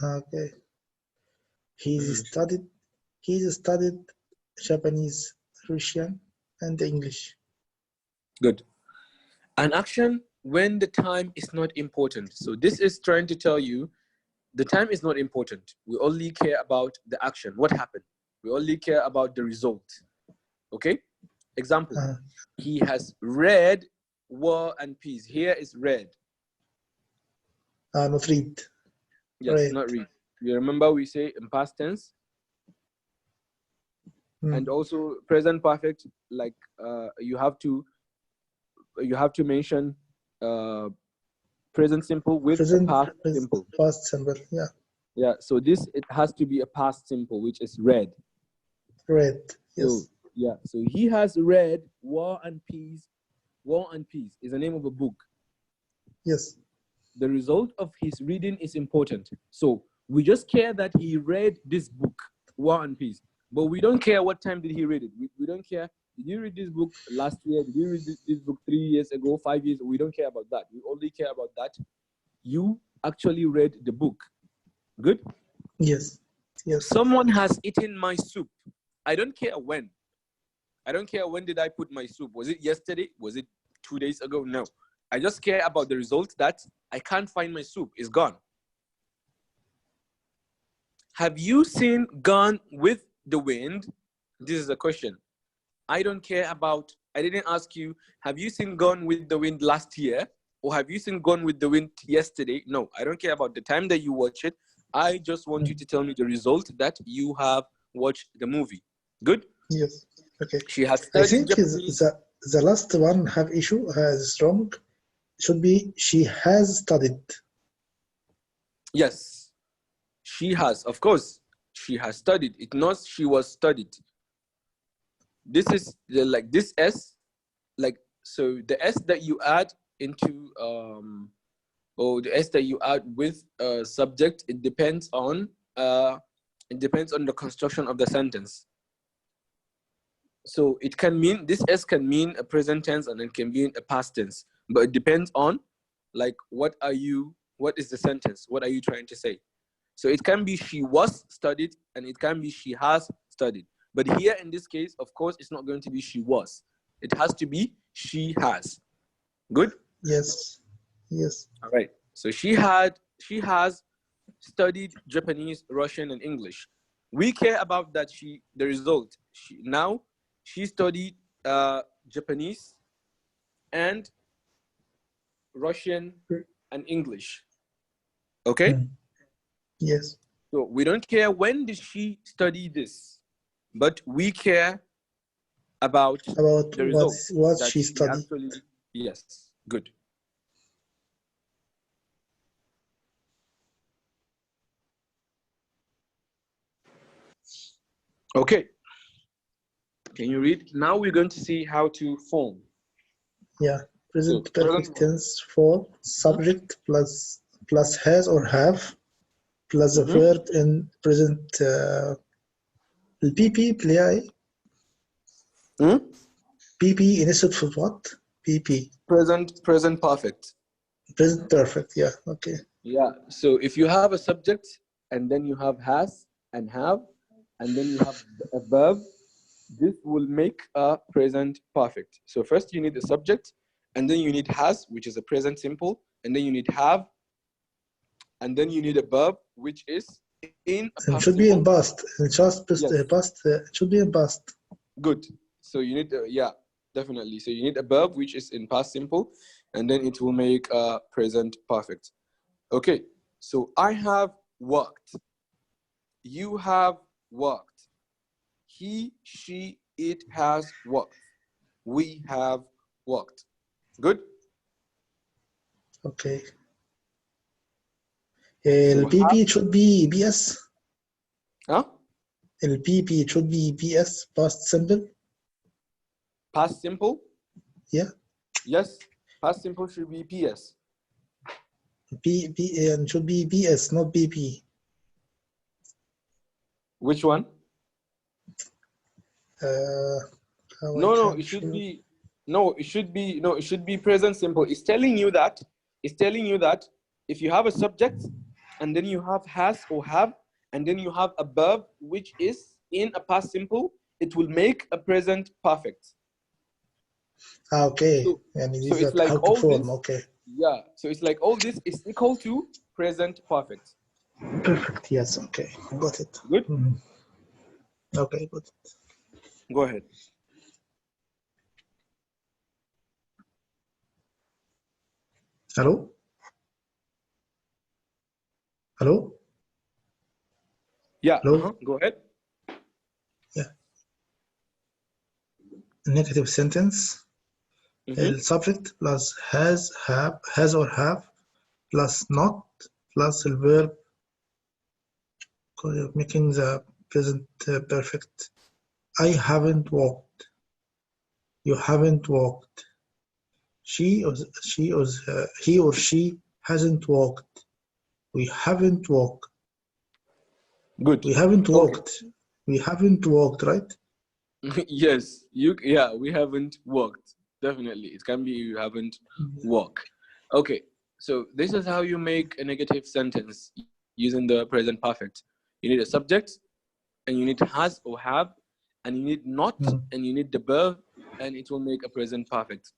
Okay. He's studied Japanese, Russian, and English. Good. An action when the time is not important. So this is trying to tell you the time is not important. We only care about the action, what happened. We only care about the result. Okay? Example, he has read War and Peace. Here is read. Not read. Yes, read. Not read. You remember we say in past tense? And also present perfect, like you have to mention present simple with past simple. Past simple, yeah. Yeah, so this, it has to be a past simple, which is read. Read, yes. So, yeah, so he has read War and Peace. War and Peace is the name of a book. Yes. The result of his reading is important. So we just care that he read this book, War and Peace. But we don't care what time did he read it. We don't care. Did you read this book last year? Did you read this book 3 years ago, 5 years? We don't care about that. We only care about that you actually read the book. Good? Yes. Yes. Someone has eaten my soup. I don't care when. I don't care when did I put my soup. Was it yesterday? Was it 2 days ago? No. I just care about the result that I can't find my soup. It's gone. Have you seen Gone with the Wind? This is a question. I don't care about, I didn't ask you, have you seen Gone with the Wind last year? Or have you seen Gone with the Wind yesterday? No, I don't care about the time that you watch it. I just want you to tell me the result that you have watched the movie. Good? Yes. Okay. She has I think the last one have issue, has wrong. should be she has studied. Yes, she has. Of course, she has studied. It not she was studied. This is like this S, like, so the S that you add into or the S that you add with subject, it depends on the construction of the sentence. So it can mean, this S can mean a present tense and it can mean a past tense, but it depends on like what is the sentence, what are you trying to say? So it can be she was studied and it can be she has studied. But here in this case, of course, it's not going to be she was. It has to be she has. Good? Yes. Yes. All right. So she has studied Japanese, Russian, and English. We care about that the result. She studied Japanese and Russian and English. Okay? Yes. So we don't care when did she study this, but we care about the result. What she studied. Actually, yes, good. Okay. Can you read? Now we're going to see how to form. Yeah. Present perfect tense for subject plus has or have plus the verb in present PP play. PP instead of what? PP. Present perfect. Present perfect, yeah, okay. Yeah, so if you have a subject and then you have has and have and then you have a verb, this will make a present perfect. So first you need a subject and then you need has, which is a present simple, and then you need have, and then you need a verb, which is in a past. It should be in past. Just past. It should be in past. Good. So you need, yeah, definitely. So you need a verb, which is in past simple, and then it will make a present perfect. Okay. So I have worked. You have worked. He, she, it has worked. We have worked. Good? Okay. El PP should be BS. Huh? El PP should be BS, past simple. Past simple? Yeah. Yes. Past simple should be PS. And should be BS, not BP. Which one? No, it should be. No, it should be. No, it should be present simple. It's telling you that. If you have a subject, and then you have has or have, and then you have a verb which is in a past simple, it will make a present perfect. Okay. So it's like how to form. This, okay. Yeah. So it's like all this is equal to present perfect. Perfect. Yes. Okay. Got it. Good. Okay. Got it. Go ahead. Hello? Hello? Yeah. Hello? Go ahead. Yeah. Negative sentence. El subject plus has, have, has or have, plus not, plus the verb, making the present perfect. I haven't walked. You haven't walked. He or she hasn't walked. We haven't walked. Good. We haven't walked. Okay. We haven't walked, right? Yes. Yeah, we haven't walked. Definitely. It can be you haven't walked. Okay. So this is how you make a negative sentence using the present perfect. You need a subject, and you need has or have, and you need not, and you need the verb, and it will make a present perfect.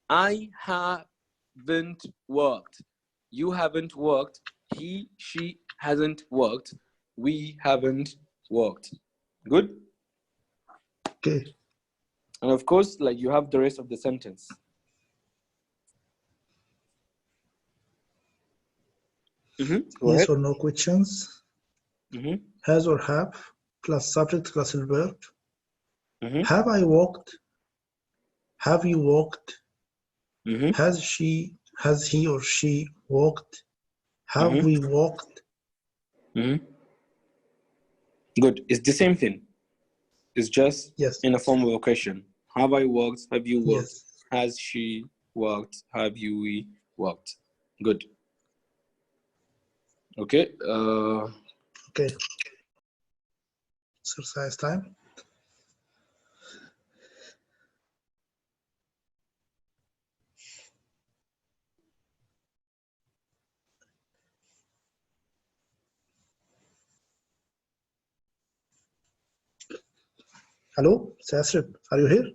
I haven't worked. You haven't worked. He, she hasn't worked. We haven't worked. Good? Okay. And of course, like you have the rest of the sentence. Yes or no questions. Has or have plus subject plus verb. Have I walked? Have you walked? Has she Has he or she walked? Have we walked? Good. It's the same thing. It's just Yes. in a form of a question. Have I walked? Have you walked? Yes. Has she walked? Have you walked? Good. Okay. Okay. Exercise time. Hello, Ta3leem, are you here?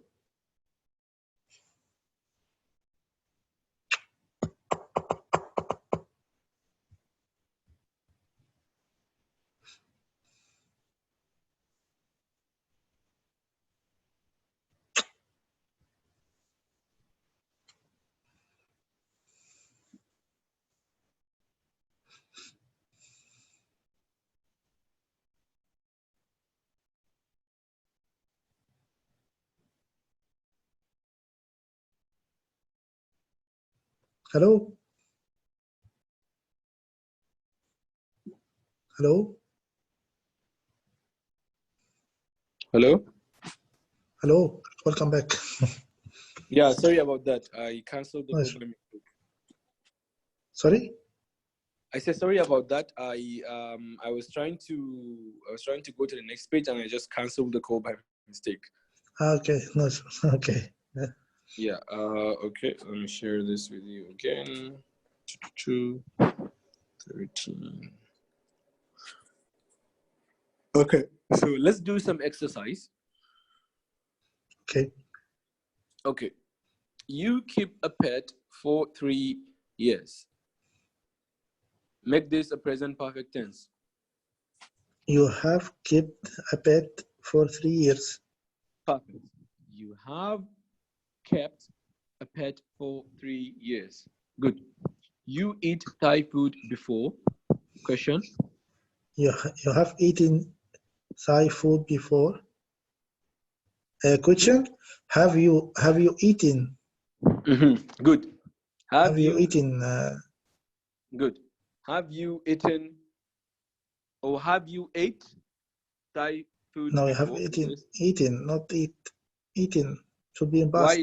Hello? Hello? Hello? Hello, welcome back. Yeah, sorry about that. I canceled the call by mistake. Sorry? I said sorry about that. I was trying to go to the next page and I just canceled the call by mistake. Okay, no, okay. Yeah. Okay. Let me share this with you again. 13. Okay. So let's do some exercise. Okay. Okay. You keep a pet for 3 years. Make this a present perfect tense. You have kept a pet for 3 years. Perfect. You have kept a pet for 3 years. Good. You eat Thai food before? Question. You have eaten Thai food before? Question. Have you eaten? Good. Have you eaten? Good. Have you eaten or have you ate Thai food No, you before? have eaten. Eaten, not eat. Eaten should be in past.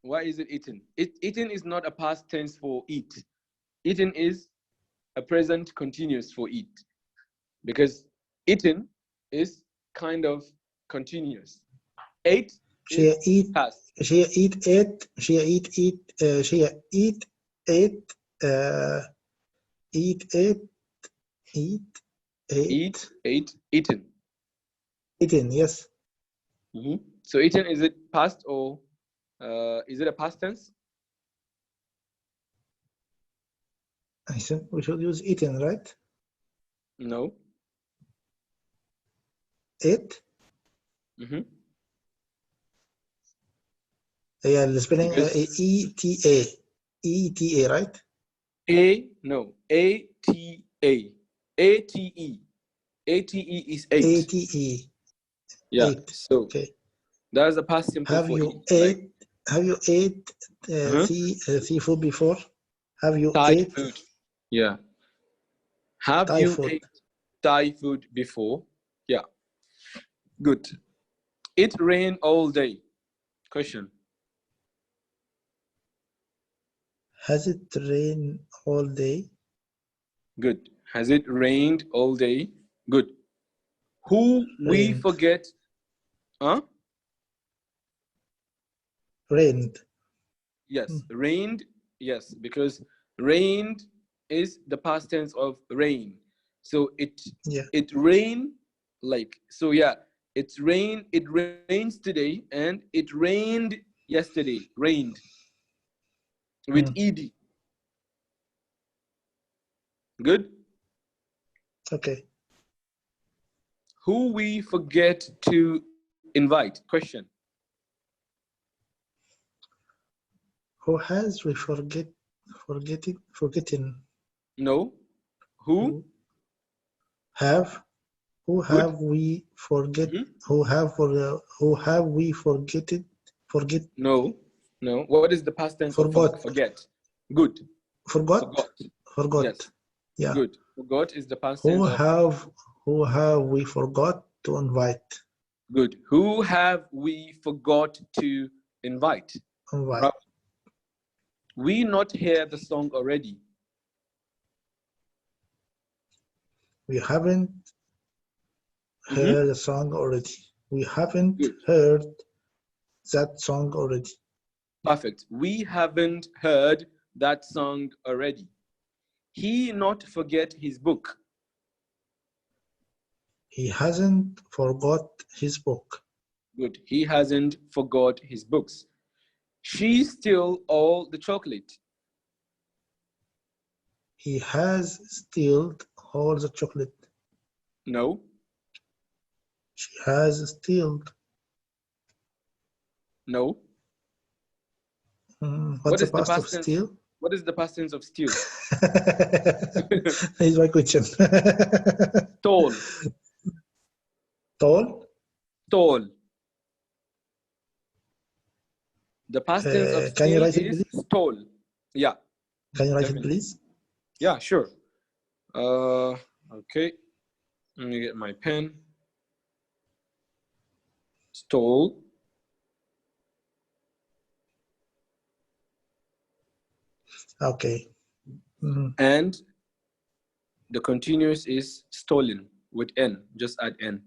Why is it eaten? Eaten is not a past tense for eat. Eaten is a present continuous for eat. Because eaten is kind of continuous. Ate She eat past. She eat it. She eat it. She eat it. Eat it. Eat it. Eat, ate, eaten. Eaten. Yes. So eaten, is it past or is it a past tense? I think we should use eaten, right? No. It. Yeah, the spelling E-T-A. E-T-A, right? No. A-T-A. A-T-E. A-T-E is ate. A-T-E. Yeah. Eight. So okay. That is a past simple have for you eat. Have you ate seafood before? Have you Thai ate food? Yeah. Have Thai you food? ate Thai food before? Yeah. Good. It rained all day. Question. Has it rained all day? Good. Has it rained all day? Good. Who we forget? Huh? Rained. Yes. Rained. Yes, because rained is the past tense of rain. So it rained so yeah, it rains today and it rained yesterday. Rained with ed. Good. Okay. Who we forget to invite? Question. Who has we forgotten? No. Who have we forget? Who have we forget? No. What is the past tense of Forgot. forget? Good. Forgot. Forgot. Yes. Yeah. Good. Forgot is the past tense of. Who have we forgot to invite? Good. Who have we forgot to invite? Invite. We not hear the song already. We haven't heard the song already. We haven't heard that song already. Perfect. We haven't heard that song already. He not forget his book. He hasn't forgot his book. Good. He hasn't forgot his books. She stole all the chocolate. He has stolen all the chocolate. No. She has stolen. No. What's the past of steal? What is the past tense of steal? That is my question. Stole. Stole? Stole. The past tense of steal is stole. Yeah. Can you write it, please? Yeah, sure. Okay. Let me get my pen. Stole. Okay. And the continuous is stolen with N. Just add N.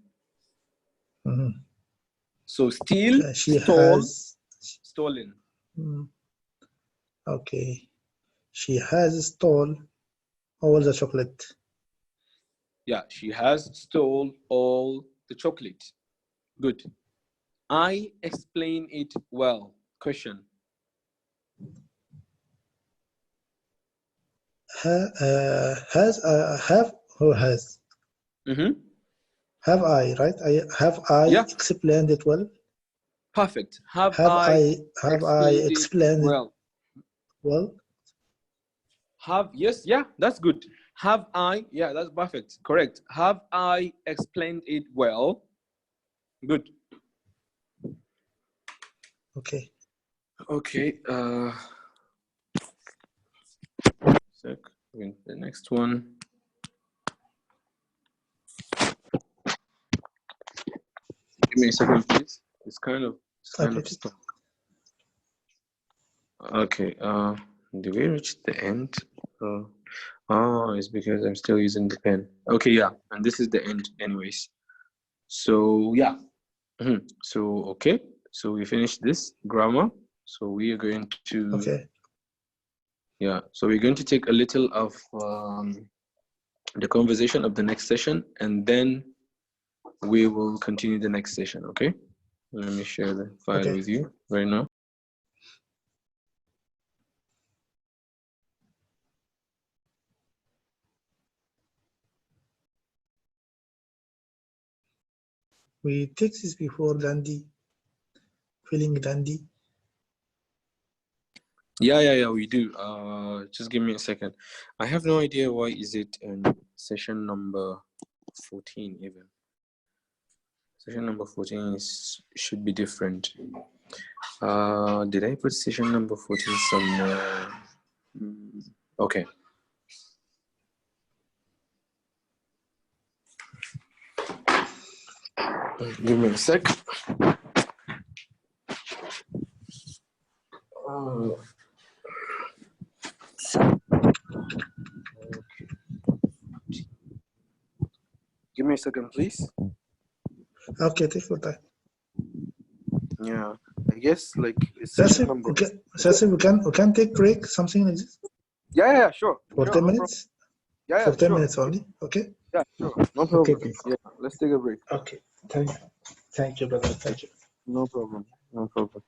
So steal, stole, stolen. Okay. She has stolen all the chocolate. Yeah, she has stole all the chocolate. Good. I explain it well. Question. Have or has? Have I, right? Have I explained it well? Perfect. Have I explained it well? Yes, yeah, that's good. Have I, yeah, that's perfect. Correct. Have I explained it well? Good. Okay. Okay. Sec. The next one. Give me a second, please. It's kind of stuck. Okay. Did we reach the end? Oh, it's because I'm still using the pen. Okay, yeah, and this is the end, anyways. So yeah. So okay. So we finished this grammar. So we are going to. Okay. Yeah. So we're going to take a little of the conversation of the next session, and then we will continue the next session. Okay. Let me share the file with you right now. We take this before dandy, feeling dandy. Yeah, we do. Just give me a second. I have no idea why is it in session number 14 even. Session number 14 should be different. Did I put session number 14 somewhere? Okay. Give me a sec. Give me a second, please. Okay, take your time. Yeah, I guess like it's Sassi, we can take break, something like this. Yeah, sure. For 10 minutes. Yeah, for 10 minutes only. Okay. Yeah, sure. No problem. Okay. Yeah, let's take a break. Okay. Thank you, brother. Thank you. No problem. No problem.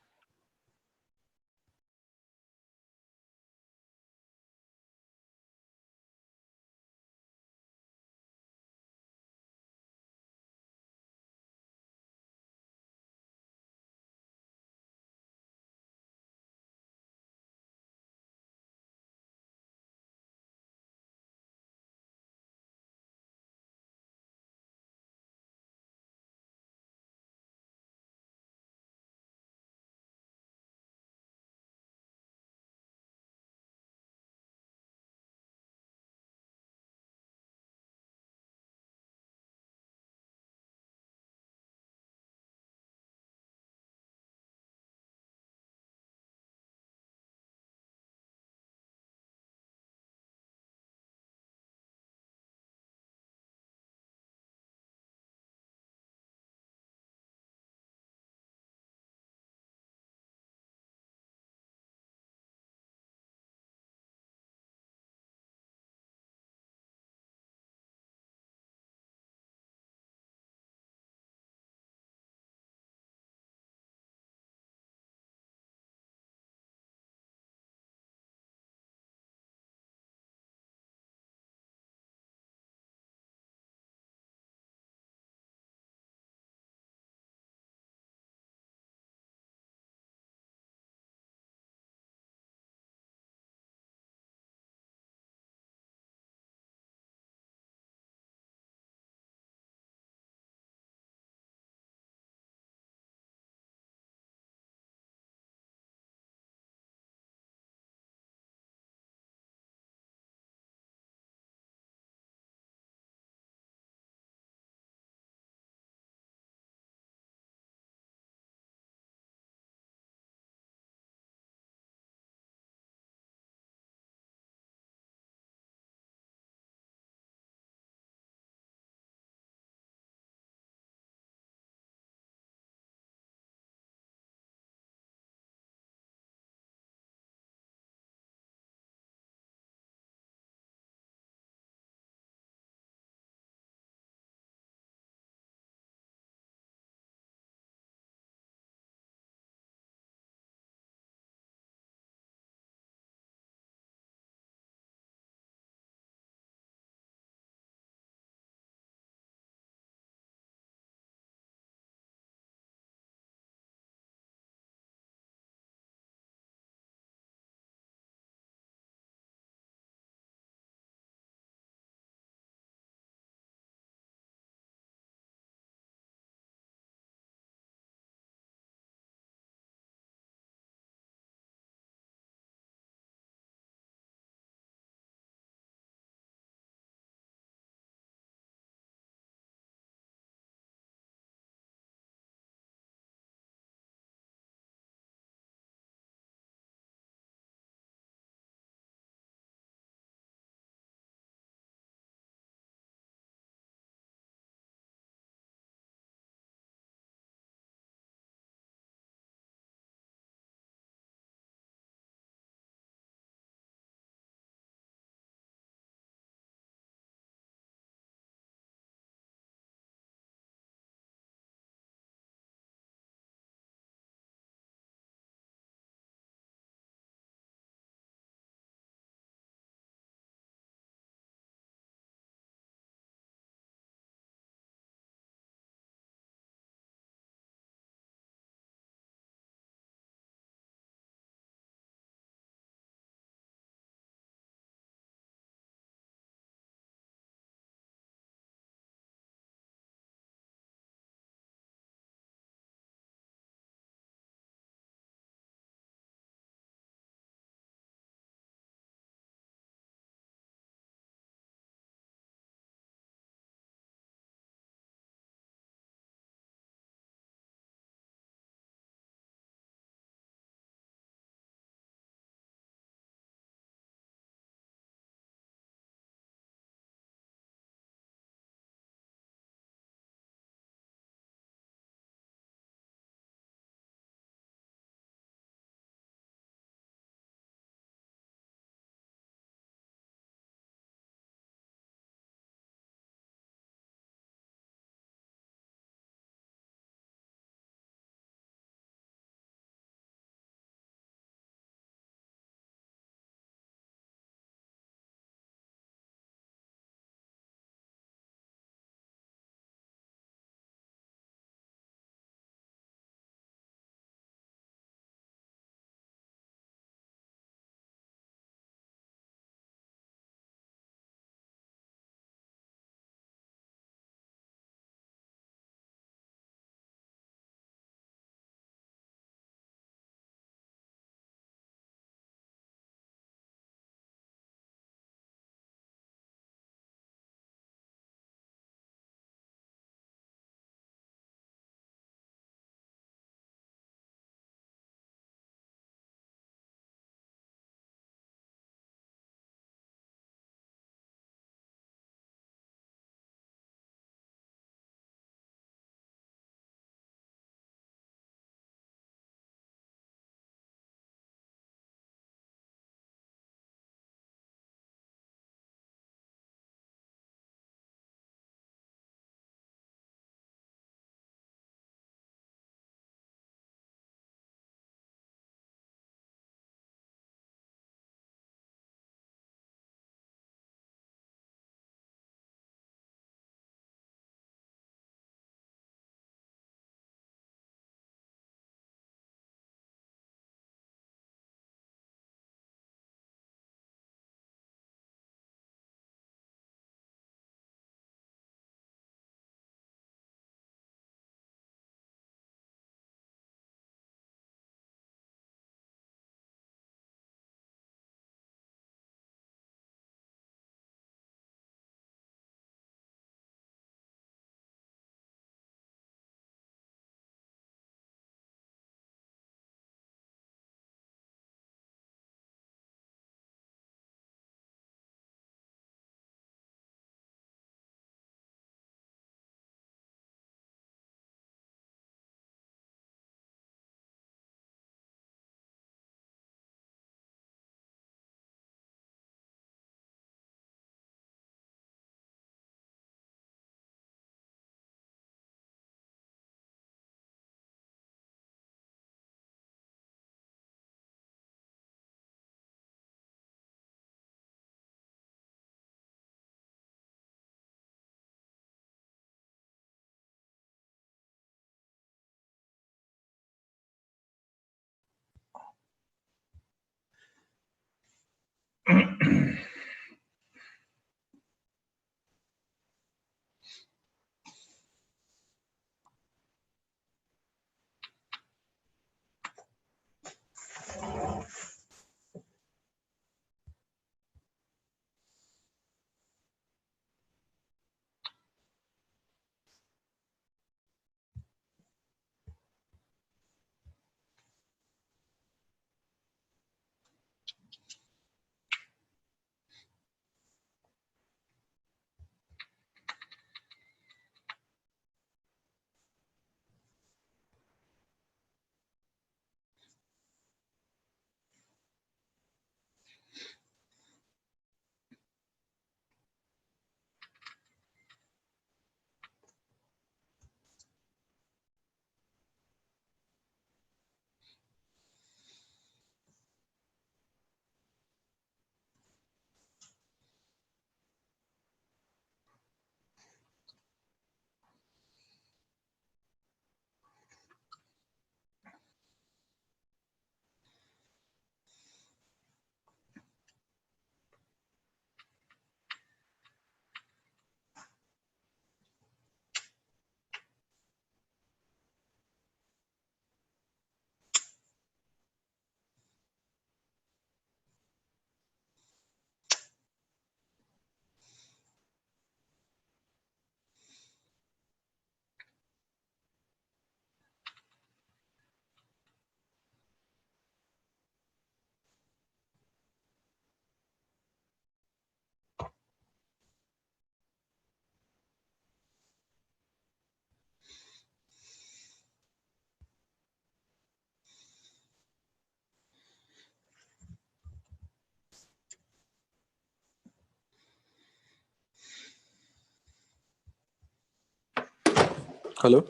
Hello?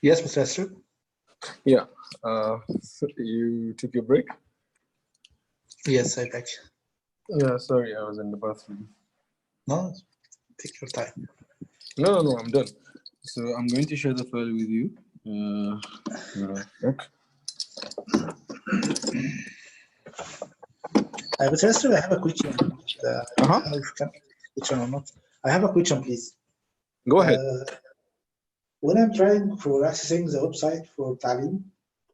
Yes, Mr. Esther? Yeah. So you took your break? Yes, I back. Yeah, sorry, I was in the bathroom. No, take your time. No, I'm done. So I'm going to share the file with you. Okay. Mr. Esther, I have a question. I don't know if you can question or not. I have a question, please. Go ahead. When I'm trying for accessing the website for Ta3leem,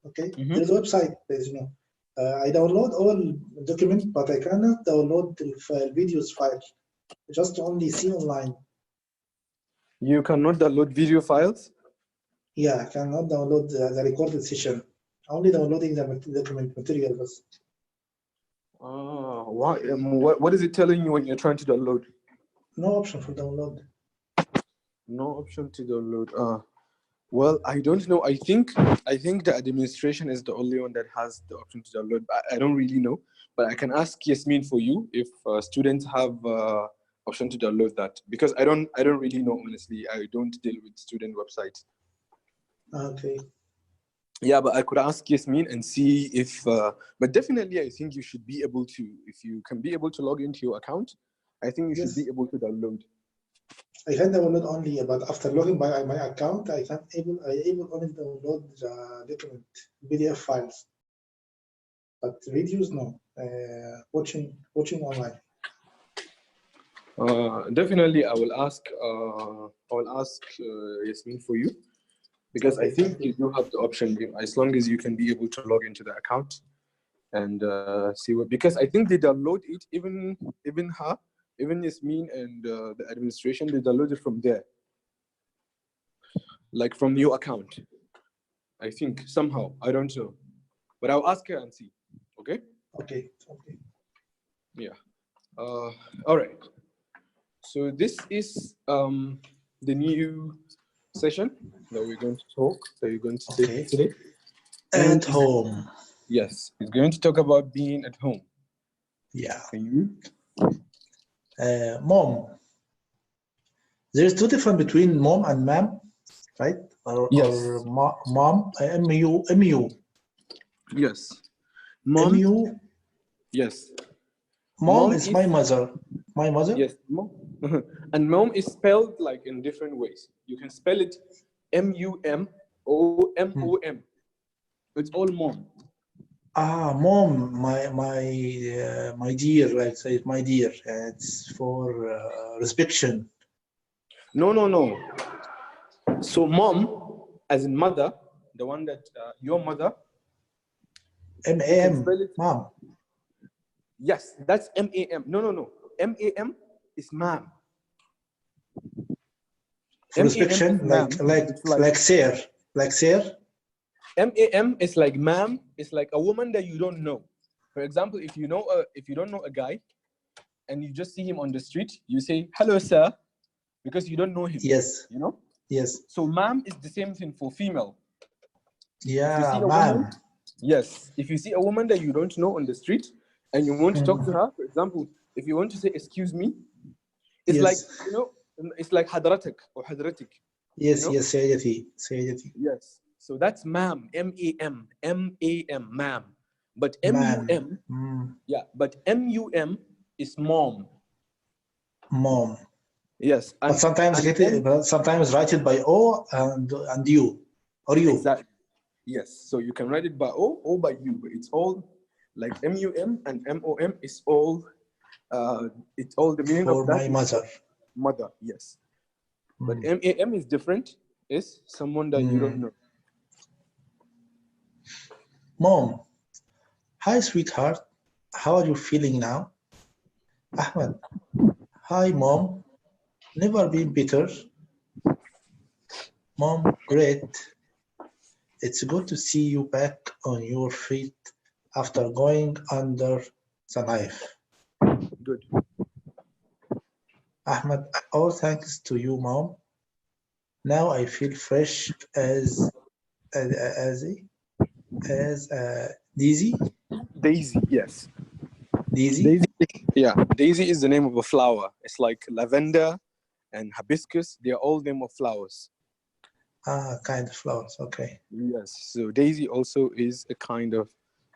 okay, there's a website, as you know. I download all documents, but I cannot download the videos file. Just only see online. You cannot download video files? Yeah, I cannot download the recorded session. Only downloading the document materials. Why? What is it telling you when you're trying to download? No option for download. No option to download. Well, I don't know. I think the administration is the only one that has the option to download. I don't really know, but I can ask Yasmin for you if students have option to download that, because I don't really know, honestly. I don't deal with student websites. Okay. Yeah, but I could ask Yasmin and see if. But definitely, I think you should be able to. If you can be able to log into your account, I think you should be able to download. I can download only, but after logging by my account, I able only download the document PDF files, but videos no. Watching online. Definitely, I will ask. Yasmin for you, because I think you do have the option, as long as you can be able to log into the account and see what. Because I think they download it, even Yasmin and the administration, they download it from there, like from your account. I think somehow, I don't know, but I'll ask her and see. Okay. Okay. Yeah. All right. So this is the new session that we're going to talk, that you're going to take today. At home. Yes, it's going to talk about being at home. Yeah. Can you? Mom. There's two difference between mom and ma'am, right? Yes. Or mom, M-U. Yes. Mom. M-U. Yes. Mom is my mother. My mother? Yes. Mom. And mom is spelled like in different ways. You can spell it M-U-M-O-M-O-M. It's all mom. Mom, my dear, like say my dear. It's for respect. No. So mom, as in mother, the one that your mother. M-A-M, mom. Yes, that's M-A-M. No. M-A-M is ma'am. For respect, like sir, M-A-M is like ma'am. It's like a woman that you don't know. For example, if you don't know a guy, and you just see him on the street, you say hello, sir, because you don't know him. Yes. You know. Yes. So ma'am is the same thing for female. Yeah, ma'am. Yes. If you see a woman that you don't know on the street and you want to talk to her, for example, if you want to say excuse me, it's like, it's like hadratik or hadratik. Yes, yes, Sayyidati. Yes. So that's ma'am, M-A-M, M-A-M, ma'am. But M-U-M, yeah, but M-U-M is mom. Mom. Yes. But sometimes write it by O and you, or you. Exactly. Yes. So you can write it by O or by you, but it's all like M-U-M and M-O-M is all, it's all the meaning for of that. For my mother. Mother, yes. But M-A-M is different. Is someone that you don't know. Mom. Hi, sweetheart. How are you feeling now? Ahmed. Hi, Mom. Never been better. Mom, great. It's good to see you back on your feet after going under the knife. Good. Ahmed, all thanks to you, Mom. Now I feel fresh as Daisy. Daisy, yes. Daisy? Yeah, Daisy is the name of a flower. It's like lavender and hibiscus. They are all name of flowers. Ah, kind of flowers. Okay. Yes. So daisy also is a kind of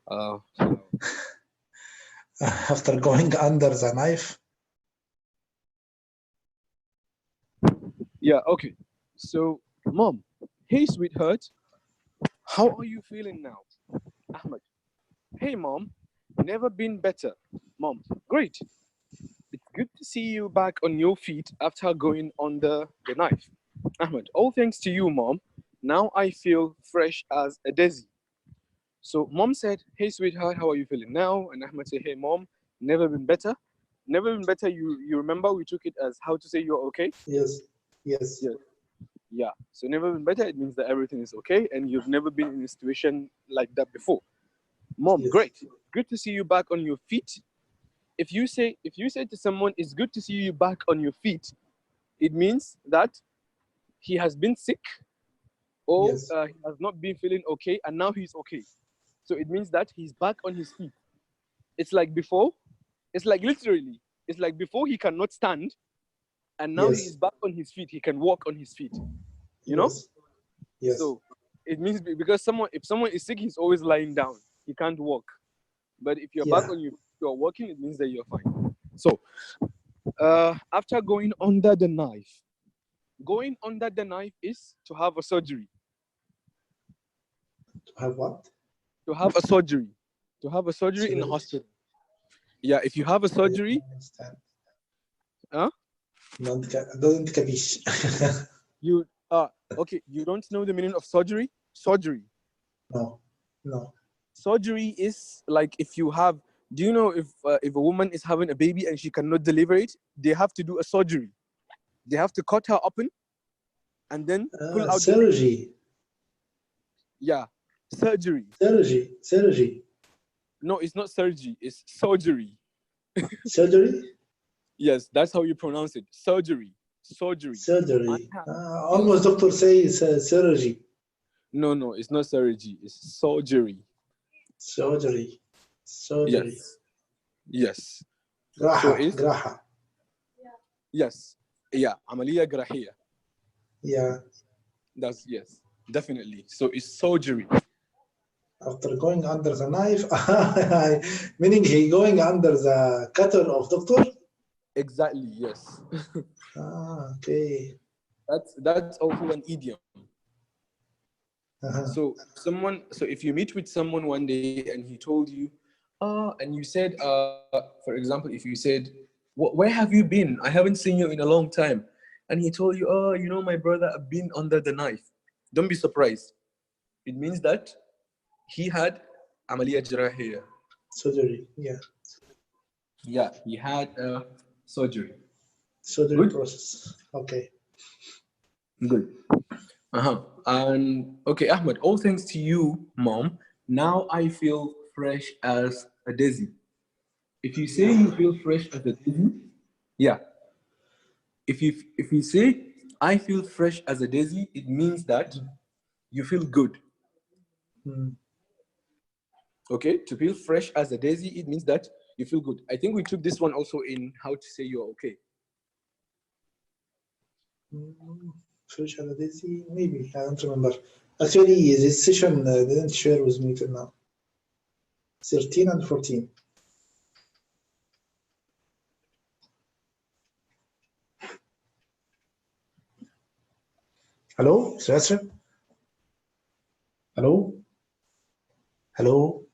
flower. After going under the knife. Yeah. Okay. So, mom, hey, sweetheart, how are you feeling now? Ahmed, hey, mom, never been better. Mom, great. It's good to see you back on your feet after going under the knife. Ahmed, all thanks to you, mom. Now I feel fresh as a daisy. So mom said, hey sweetheart, how are you feeling now? And Ahmed said, hey mom, never been better. Never been better. You remember we took it as how to say you're okay? Yes. Yes. Yes. Yeah. So never been better, it means that everything is okay and you've never been in a situation like that before. Mom, Yes. great. Good to see you back on your feet. If you say to someone it's good to see you back on your feet, it means that he has been sick or Yes. he has not been feeling okay and now he's okay. So it means that he's back on his feet. It's like before, it's like literally, it's like before he cannot stand and now he Yes. is back on his feet. He can walk on his feet, you know? Yes. Yes. So it means because if someone is sick, he's always lying down. He can't walk. But if you're back Yeah. on you're walking, it means that you're fine. So after going under the knife is to have a surgery. To have what? To have a surgery. To have a surgery in the Surgery. hospital. Yeah, if you have a I surgery, don't understand. huh? Doesn't capiche. You okay, you don't know the meaning of surgery? Surgery. No. No. Surgery is like if you have, do you know if a woman is having a baby and she cannot deliver it, they have to do a surgery. They have to cut her open and then pull out the baby. Surgery. Yeah, surgery. Surgery. Surgery. No, it's not surgery, it's surgery. Surgery. Yes, that's how you pronounce it. Surgery. Surgery. Surgery. Yes. Almost doctor says surgery. No, it's not surgery, it's surgery. Surgery. Surgery. Yes. Yes. So جراحة. it's جراحة. yes. Yeah, عملية جراحية. Yeah. That's yes, definitely. So it's surgery. After going under the knife, meaning he going under the cutter of doctor. Exactly, yes. Okay. That's also an idiom. Uh-huh. So if you meet with someone one day and he told you, and you said, for example, if you said, where have you been? I haven't seen you in a long time. And he told you, oh, my brother, I've been under the knife. Don't be surprised. It means that he had عملية جراحية. Surgery. Yeah. Yeah, he had a surgery. Surgery Good? process. Okay. Good. And okay, Ahmed, all thanks to you, mom. Now I feel fresh as a daisy. If you say you feel fresh as a daisy, yeah. If you say I feel fresh as a daisy, it means that you feel good. Mm. Okay, to feel fresh as a daisy, it means that you feel good. I think we took this one also in how to say you're okay. Fresh as a daisy? Maybe. I don't remember. Actually, this session didn't share with me till now. 13 and 14. Hello, Sasha? Hello? Hello?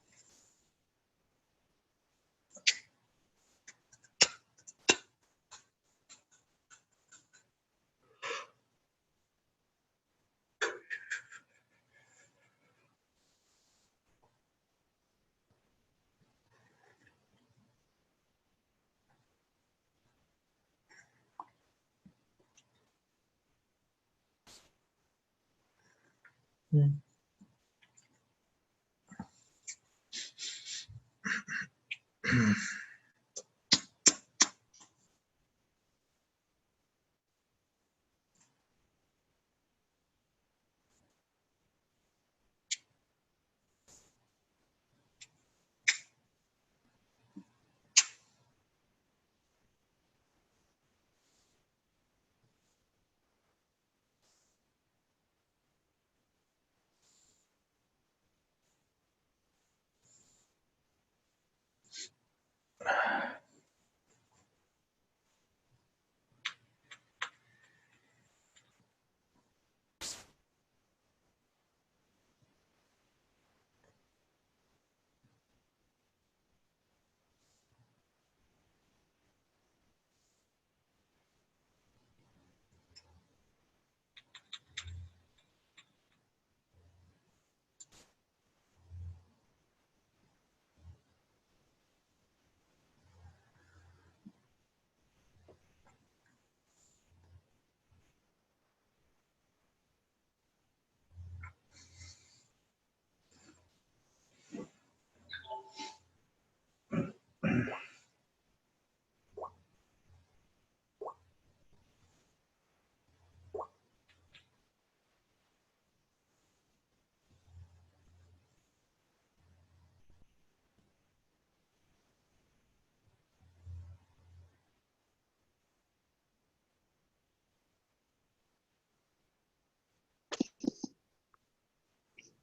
Mm.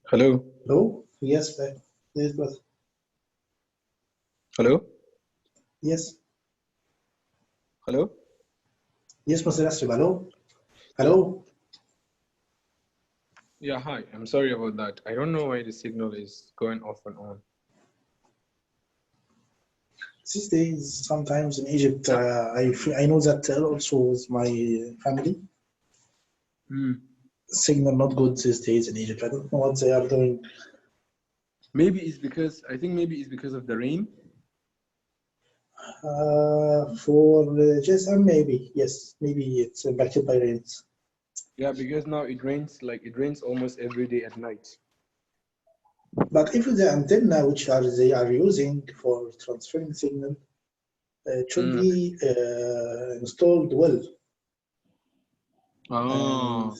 Hello? Hello? Yes, yes, brother. Hello? Yes. Hello? Yes, Mr. Ashraf. Hello? Hello? Yeah, hi. I'm sorry about that. I don't know why the signal is going off and on. These days, sometimes in Egypt, I know that also with my family. Signal not good these days in Egypt. I don't know what they are doing. Maybe it's because, I think maybe it's because of the rain. For GSM, maybe. Yes, maybe it's impacted by rains. Yeah, because now it rains almost every day at night. But if the antenna which they are using for transferring signal should be installed well. Oh. And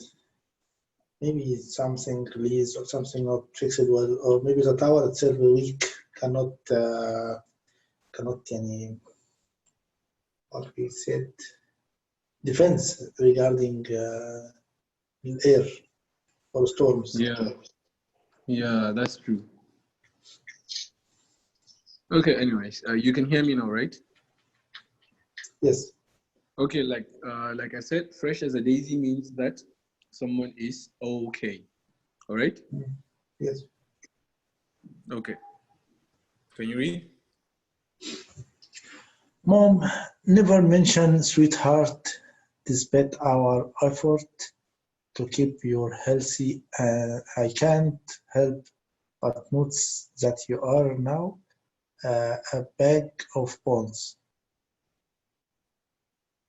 maybe something released or something not fixed well, or maybe the tower itself is weak, cannot what we said, defense regarding air or storms. Yeah, that's true. Okay, anyways, you can hear me now, right? Yes. Okay, like I said, fresh as a daisy means that someone is okay. All right? Yes. Okay. Can you read? Mom, never mention sweetheart despite our effort to keep you healthy. I can't help but notice that you are now a bag of bones.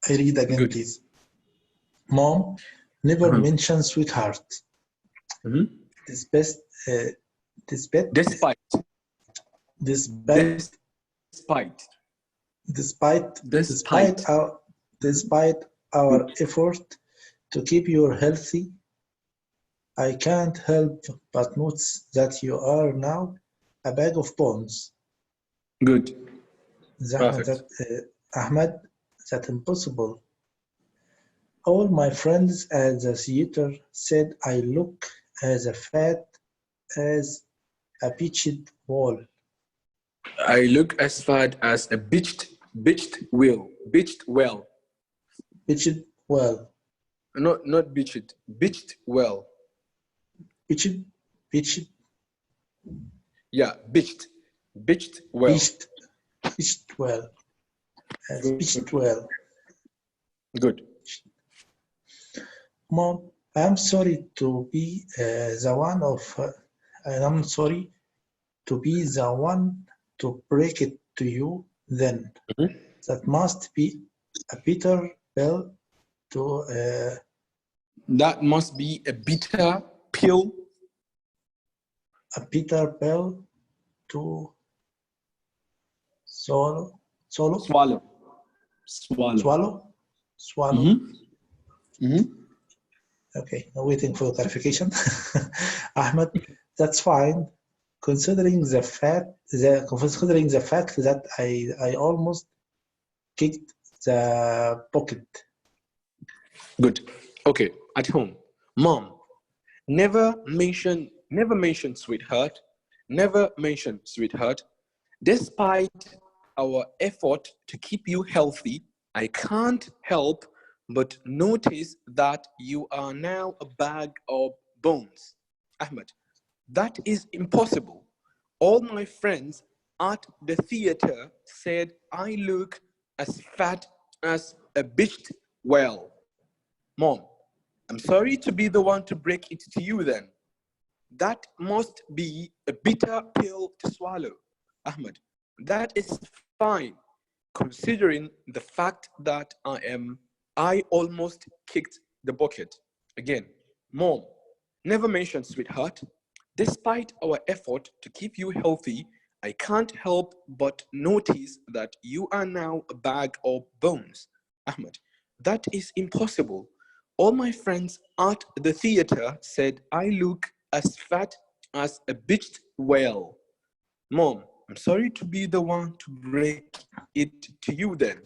I read again, Good. please. Mom, never mention sweetheart. Despite our effort to keep you healthy, I can't help but notice that you are now a bag of bones. Good. Perfect. Ahmed, that's impossible. All my friends at the theater said I look as fat as a beached whale. I look as fat as a beached whale. Beached whale. Beached whale. Not beached. Beached whale. Beached. Yeah, beached. Beached whale. Beached whale. Beached whale. Good. Mom, I'm sorry to be the one of. I'm sorry to be the one to break it to you. Then that must be a bitter pill to. That must be a bitter pill. A bitter pill to swallow. Swallow. Okay, I'm waiting for clarification. Ahmed, that's fine. Considering the fact that I almost kicked the bucket. Good. Okay, at home. Mom, never mention sweetheart. Never mention sweetheart. Despite our effort to keep you healthy, I can't help but notice that you are now a bag of bones. Ahmed, that is impossible. All my friends at the theater said I look as fat as a beached whale. Mom, I'm sorry to be the one to break it to you then. That must be a bitter pill to swallow. Ahmed, that is fine, considering the fact that I almost kicked the bucket. Again, Mom, never mention sweetheart. Despite our effort to keep you healthy, I can't help but notice that you are now a bag of bones. Ahmed, that is impossible. All my friends at the theater said I look as fat as a beached whale. Mom, I'm sorry to be the one to break it to you then.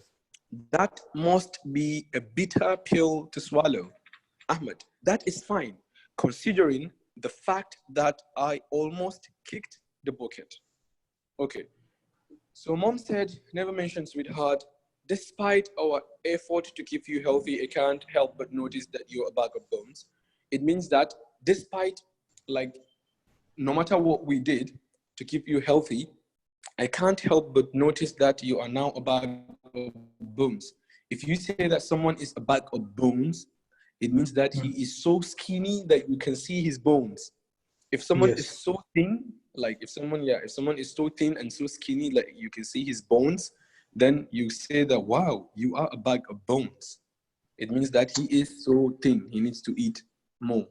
That must be a bitter pill to swallow. Ahmed, that is fine, considering the fact that I almost kicked the bucket. Okay. So mom said, never mention sweetheart. Despite our effort to keep you healthy, I can't help but notice that you're a bag of bones. It means that despite, like, no matter what we did to keep you healthy, I can't help but notice that you are now a bag of bones. If you say that someone is a bag of bones, it means that he is so skinny that you can see his bones. If someone is so thin, like if someone is so thin and so skinny, like you can see his bones, then you say that, wow, you are a bag of bones. It means that he is so thin, he needs to eat more.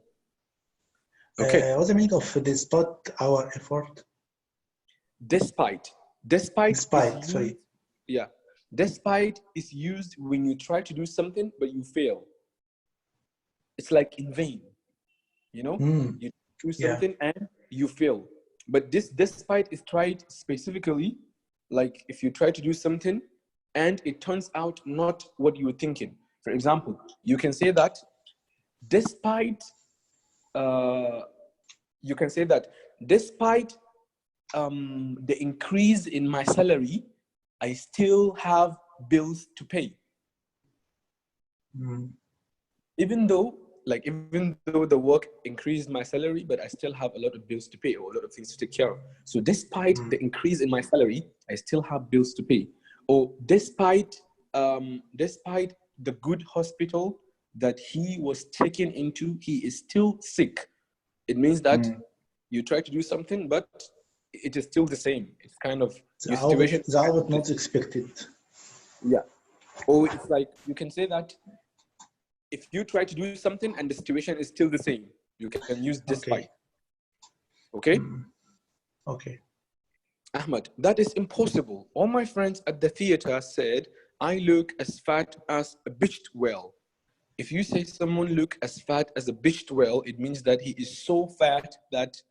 Okay. What's the meaning of despite our effort? Despite is used, yeah. Despite is used when you try to do something but you fail. It's like in vain. You know, you do something and you fail. But this despite is tried specifically, like if you try to do something and it turns out not what you were thinking. For example, you can say that despite the increase in my salary, I still have bills to pay. Even though the work increased my salary, but I still have a lot of bills to pay or a lot of things to take care of. So despite the increase in my salary, I still have bills to pay. Or despite the good hospital that he was taken into, he is still sick. It means that you try to do something, but it is still the same. It's kind of your situation. The output not expected. Yeah. Or it's like you can say that if you try to do something and the situation is still the same, you can use despite. Okay? Okay. Ahmad, that is impossible. All my friends at the theater said I look as fat as a beached whale. If you say someone look as fat as a beached whale, it means that he is so fat that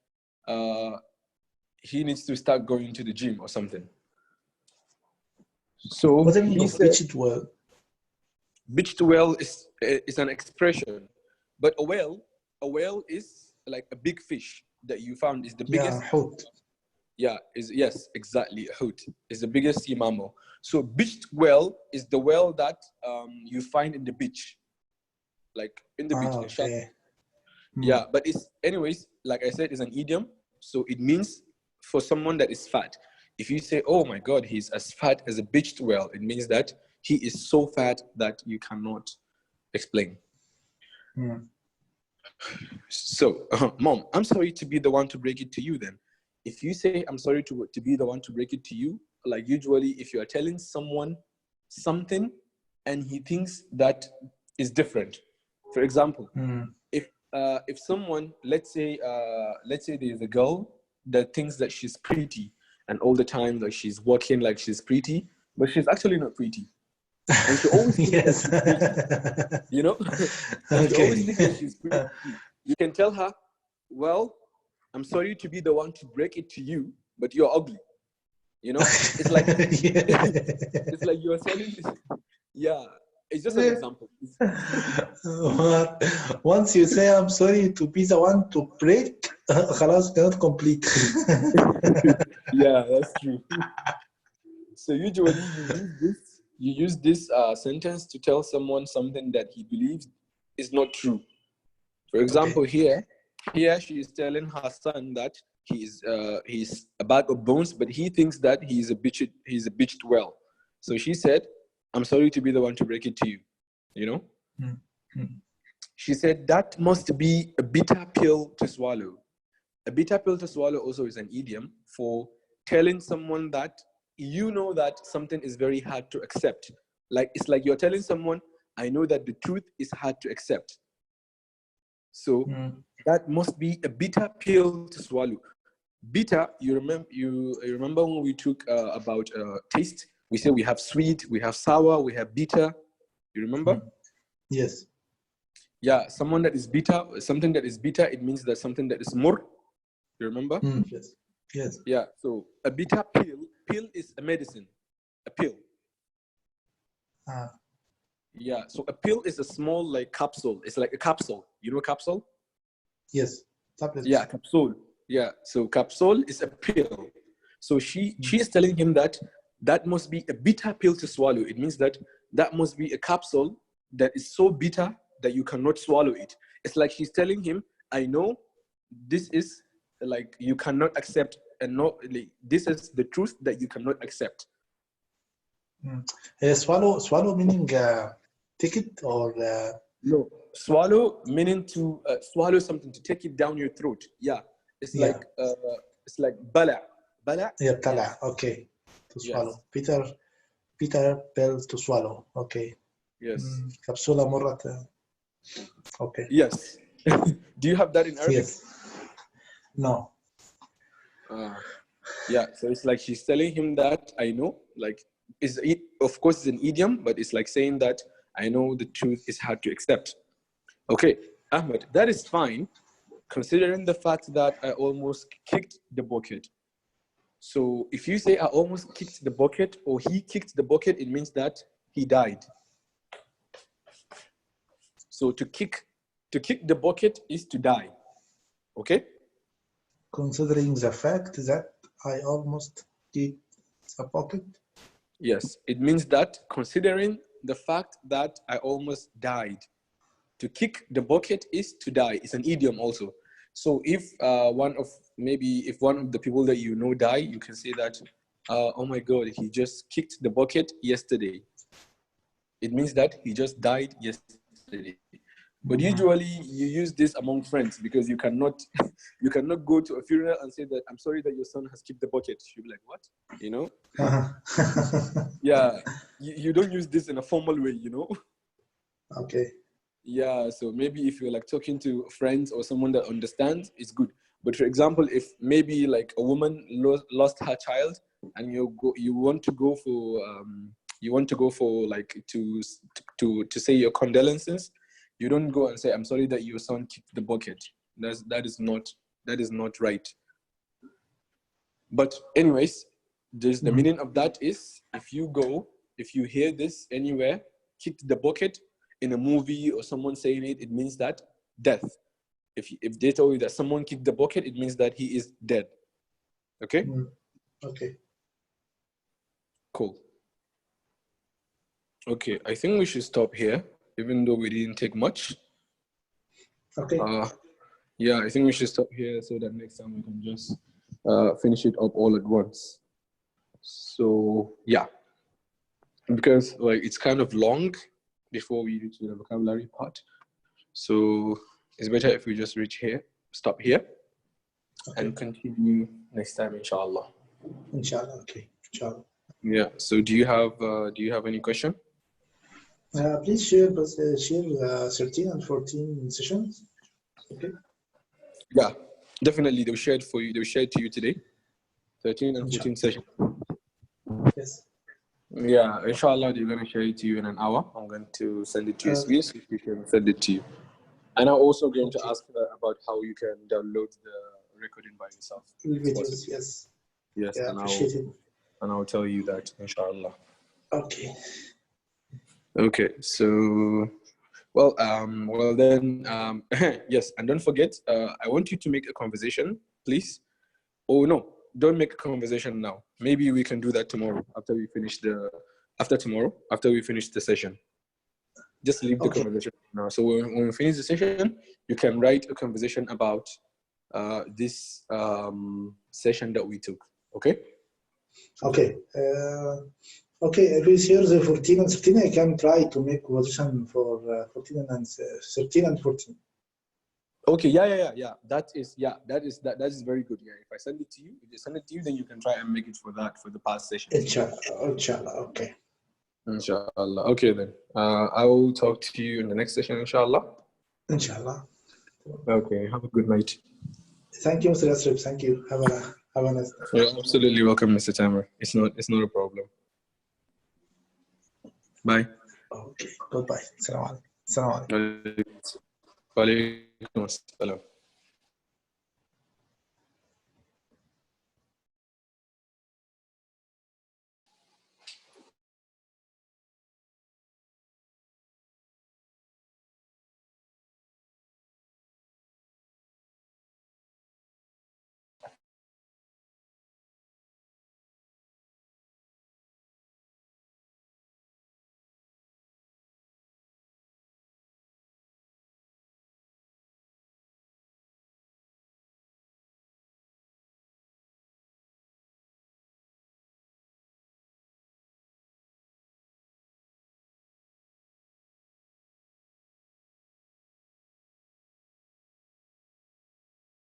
he needs to start going to the gym or something. So what's the meaning of beached whale? Beached whale is an expression, but a whale is like a big fish that you found is the biggest. Hoot. Yeah, yes, exactly. A hoot is the biggest sea mammal. So beached whale is the whale that you find in the beach, like in the beach. Okay. Yeah, but it's anyways, like I said, it's an idiom, so it means for someone that is fat. If you say, "Oh my God, he's as fat as a beached whale," it means that he is so fat that you cannot explain. So, Mom, I'm sorry to be the one to break it to you then. If you say, I'm sorry to be the one to break it to you, like usually if you are telling someone something and he thinks that is different. For example, if someone, let's say there's a girl that thinks that she's pretty and all the time like she's walking like she's pretty, but she's actually not pretty. And she always thinks that she's pretty, you know? And she always thinks that she's pretty. You can tell her, well, I'm sorry to be the one to break it to you, but you're ugly. You know? It's like it's like you're selling this. Yeah. It's just an example. Once you say I'm sorry to be the one to break, خلاص cannot complete. Yeah, that's true. So usually you use this sentence to tell someone something that he believes is not true. For example, here she is telling her son that he's a bag of bones, but he thinks that he's a beached whale. So she said, "I'm sorry to be the one to break it to you." You know? She said that must be a bitter pill to swallow. A bitter pill to swallow also is an idiom for telling someone that you know that something is very hard to accept. Like it's like you're telling someone, I know that the truth is hard to accept. So that must be a bitter pill to swallow. Bitter, you remember when we took about taste? We say we have sweet, we have sour, we have bitter. You remember? Yes. Yeah, something that is bitter, it means that something that is more. You remember? Yes. Yes. Yeah, so a bitter pill is a medicine, a pill. Yeah, so a pill is a small like capsule. It's like a capsule. You know a capsule? Yes. Tablets. Yeah, capsule. Yeah, so capsule is a pill. So she is telling him that that must be a bitter pill to swallow. It means that that must be a capsule that is so bitter that you cannot swallow it. It's like she's telling him, I know this is like you cannot accept, and not like, this is the truth that you cannot accept. Swallow meaning take it or no, swallow meaning to swallow something, to take it down your throat. Yeah, it's like bala. Yeah, tala. Okay, to swallow. Yes. Bitter pill to swallow. Okay. Yes. Capsula مرة. Okay. Yes. Do you have that in Arabic? Yes. No. Yeah. So it's like she's telling him that I know, like, of course it's an idiom, but it's like saying that I know the truth is hard to accept. Okay, Ahmed, that is fine, considering the fact that I almost kicked the bucket. So if you say I almost kicked the bucket or he kicked the bucket, it means that he died. So to kick the bucket is to die. Okay? Considering the fact that I almost kicked the bucket? Yes, it means that considering the fact that I almost died. To kick the bucket is to die. It's an idiom also. So if one of the people that you know die, you can say that, oh my God, he just kicked the bucket yesterday. It means that he just died yesterday. But usually you use this among friends because you cannot go to a funeral and say that I'm sorry that your son has kicked the bucket. You'll be like, what? You know? Yeah, you don't use this in a formal way, you know? Okay. Yeah, so maybe if you're like talking to friends or someone that understands, it's good. But for example, if maybe like a woman lost her child and you want to go for like to say your condolences, you don't go and say, I'm sorry that your son kicked the bucket. That is not right. But anyways, the meaning of that is if you hear this anywhere, kicked the bucket in a movie or someone saying it, it means that death. If they tell you that someone kicked the bucket, it means that he is dead. Okay? Okay. Cool. Okay, I think we should stop here, even though we didn't take much. Okay. Yeah, I think we should stop here so that next time we can just finish it up all at once. So yeah, because like it's kind of long before we reach the vocabulary part. So it's better if we just stop here, and continue next time, inshallah. Inshallah, okay. Inshallah. Yeah. So do you have any question? Please share 13 and 14 sessions. Okay. Yeah, definitely. They will share it for you. They will share it to you today. 13 and 14 sessions. Yes. Yeah, inshallah, they're going to share it to you in an hour. I'm going to send it to you. Yes, we can send it to you. And I'm also going to ask about how you can download the recording by yourself. Videos, yes. Yes, yeah, appreciate it. And I'll tell you that, inshallah. Okay. Okay, so, well then, yes, and don't forget, I want you to make a conversation, please. Oh, no, don't make a conversation now. Maybe we can do that tomorrow after we finish the session. Just leave the conversation now. So when we finish the session, you can write a conversation about this session that we took. Okay? Okay. Okay, if it's here the 14 and 13, I can try to make conversation for 14 and 13 and 14. Okay, yeah. That is very good. Yeah, if I send it to you, then you can try and make it for the past session. Inshallah, okay. Inshallah. Okay then. I will talk to you in the next session, inshallah. Inshallah. Okay, have a good night. Thank you, Mr. Yasrib. Thank you. Have a nice day. You're absolutely welcome, Mr. Tamer. It's not a problem. Bye. Okay, goodbye. Assalamu alaikum. Wa alaikum assalam.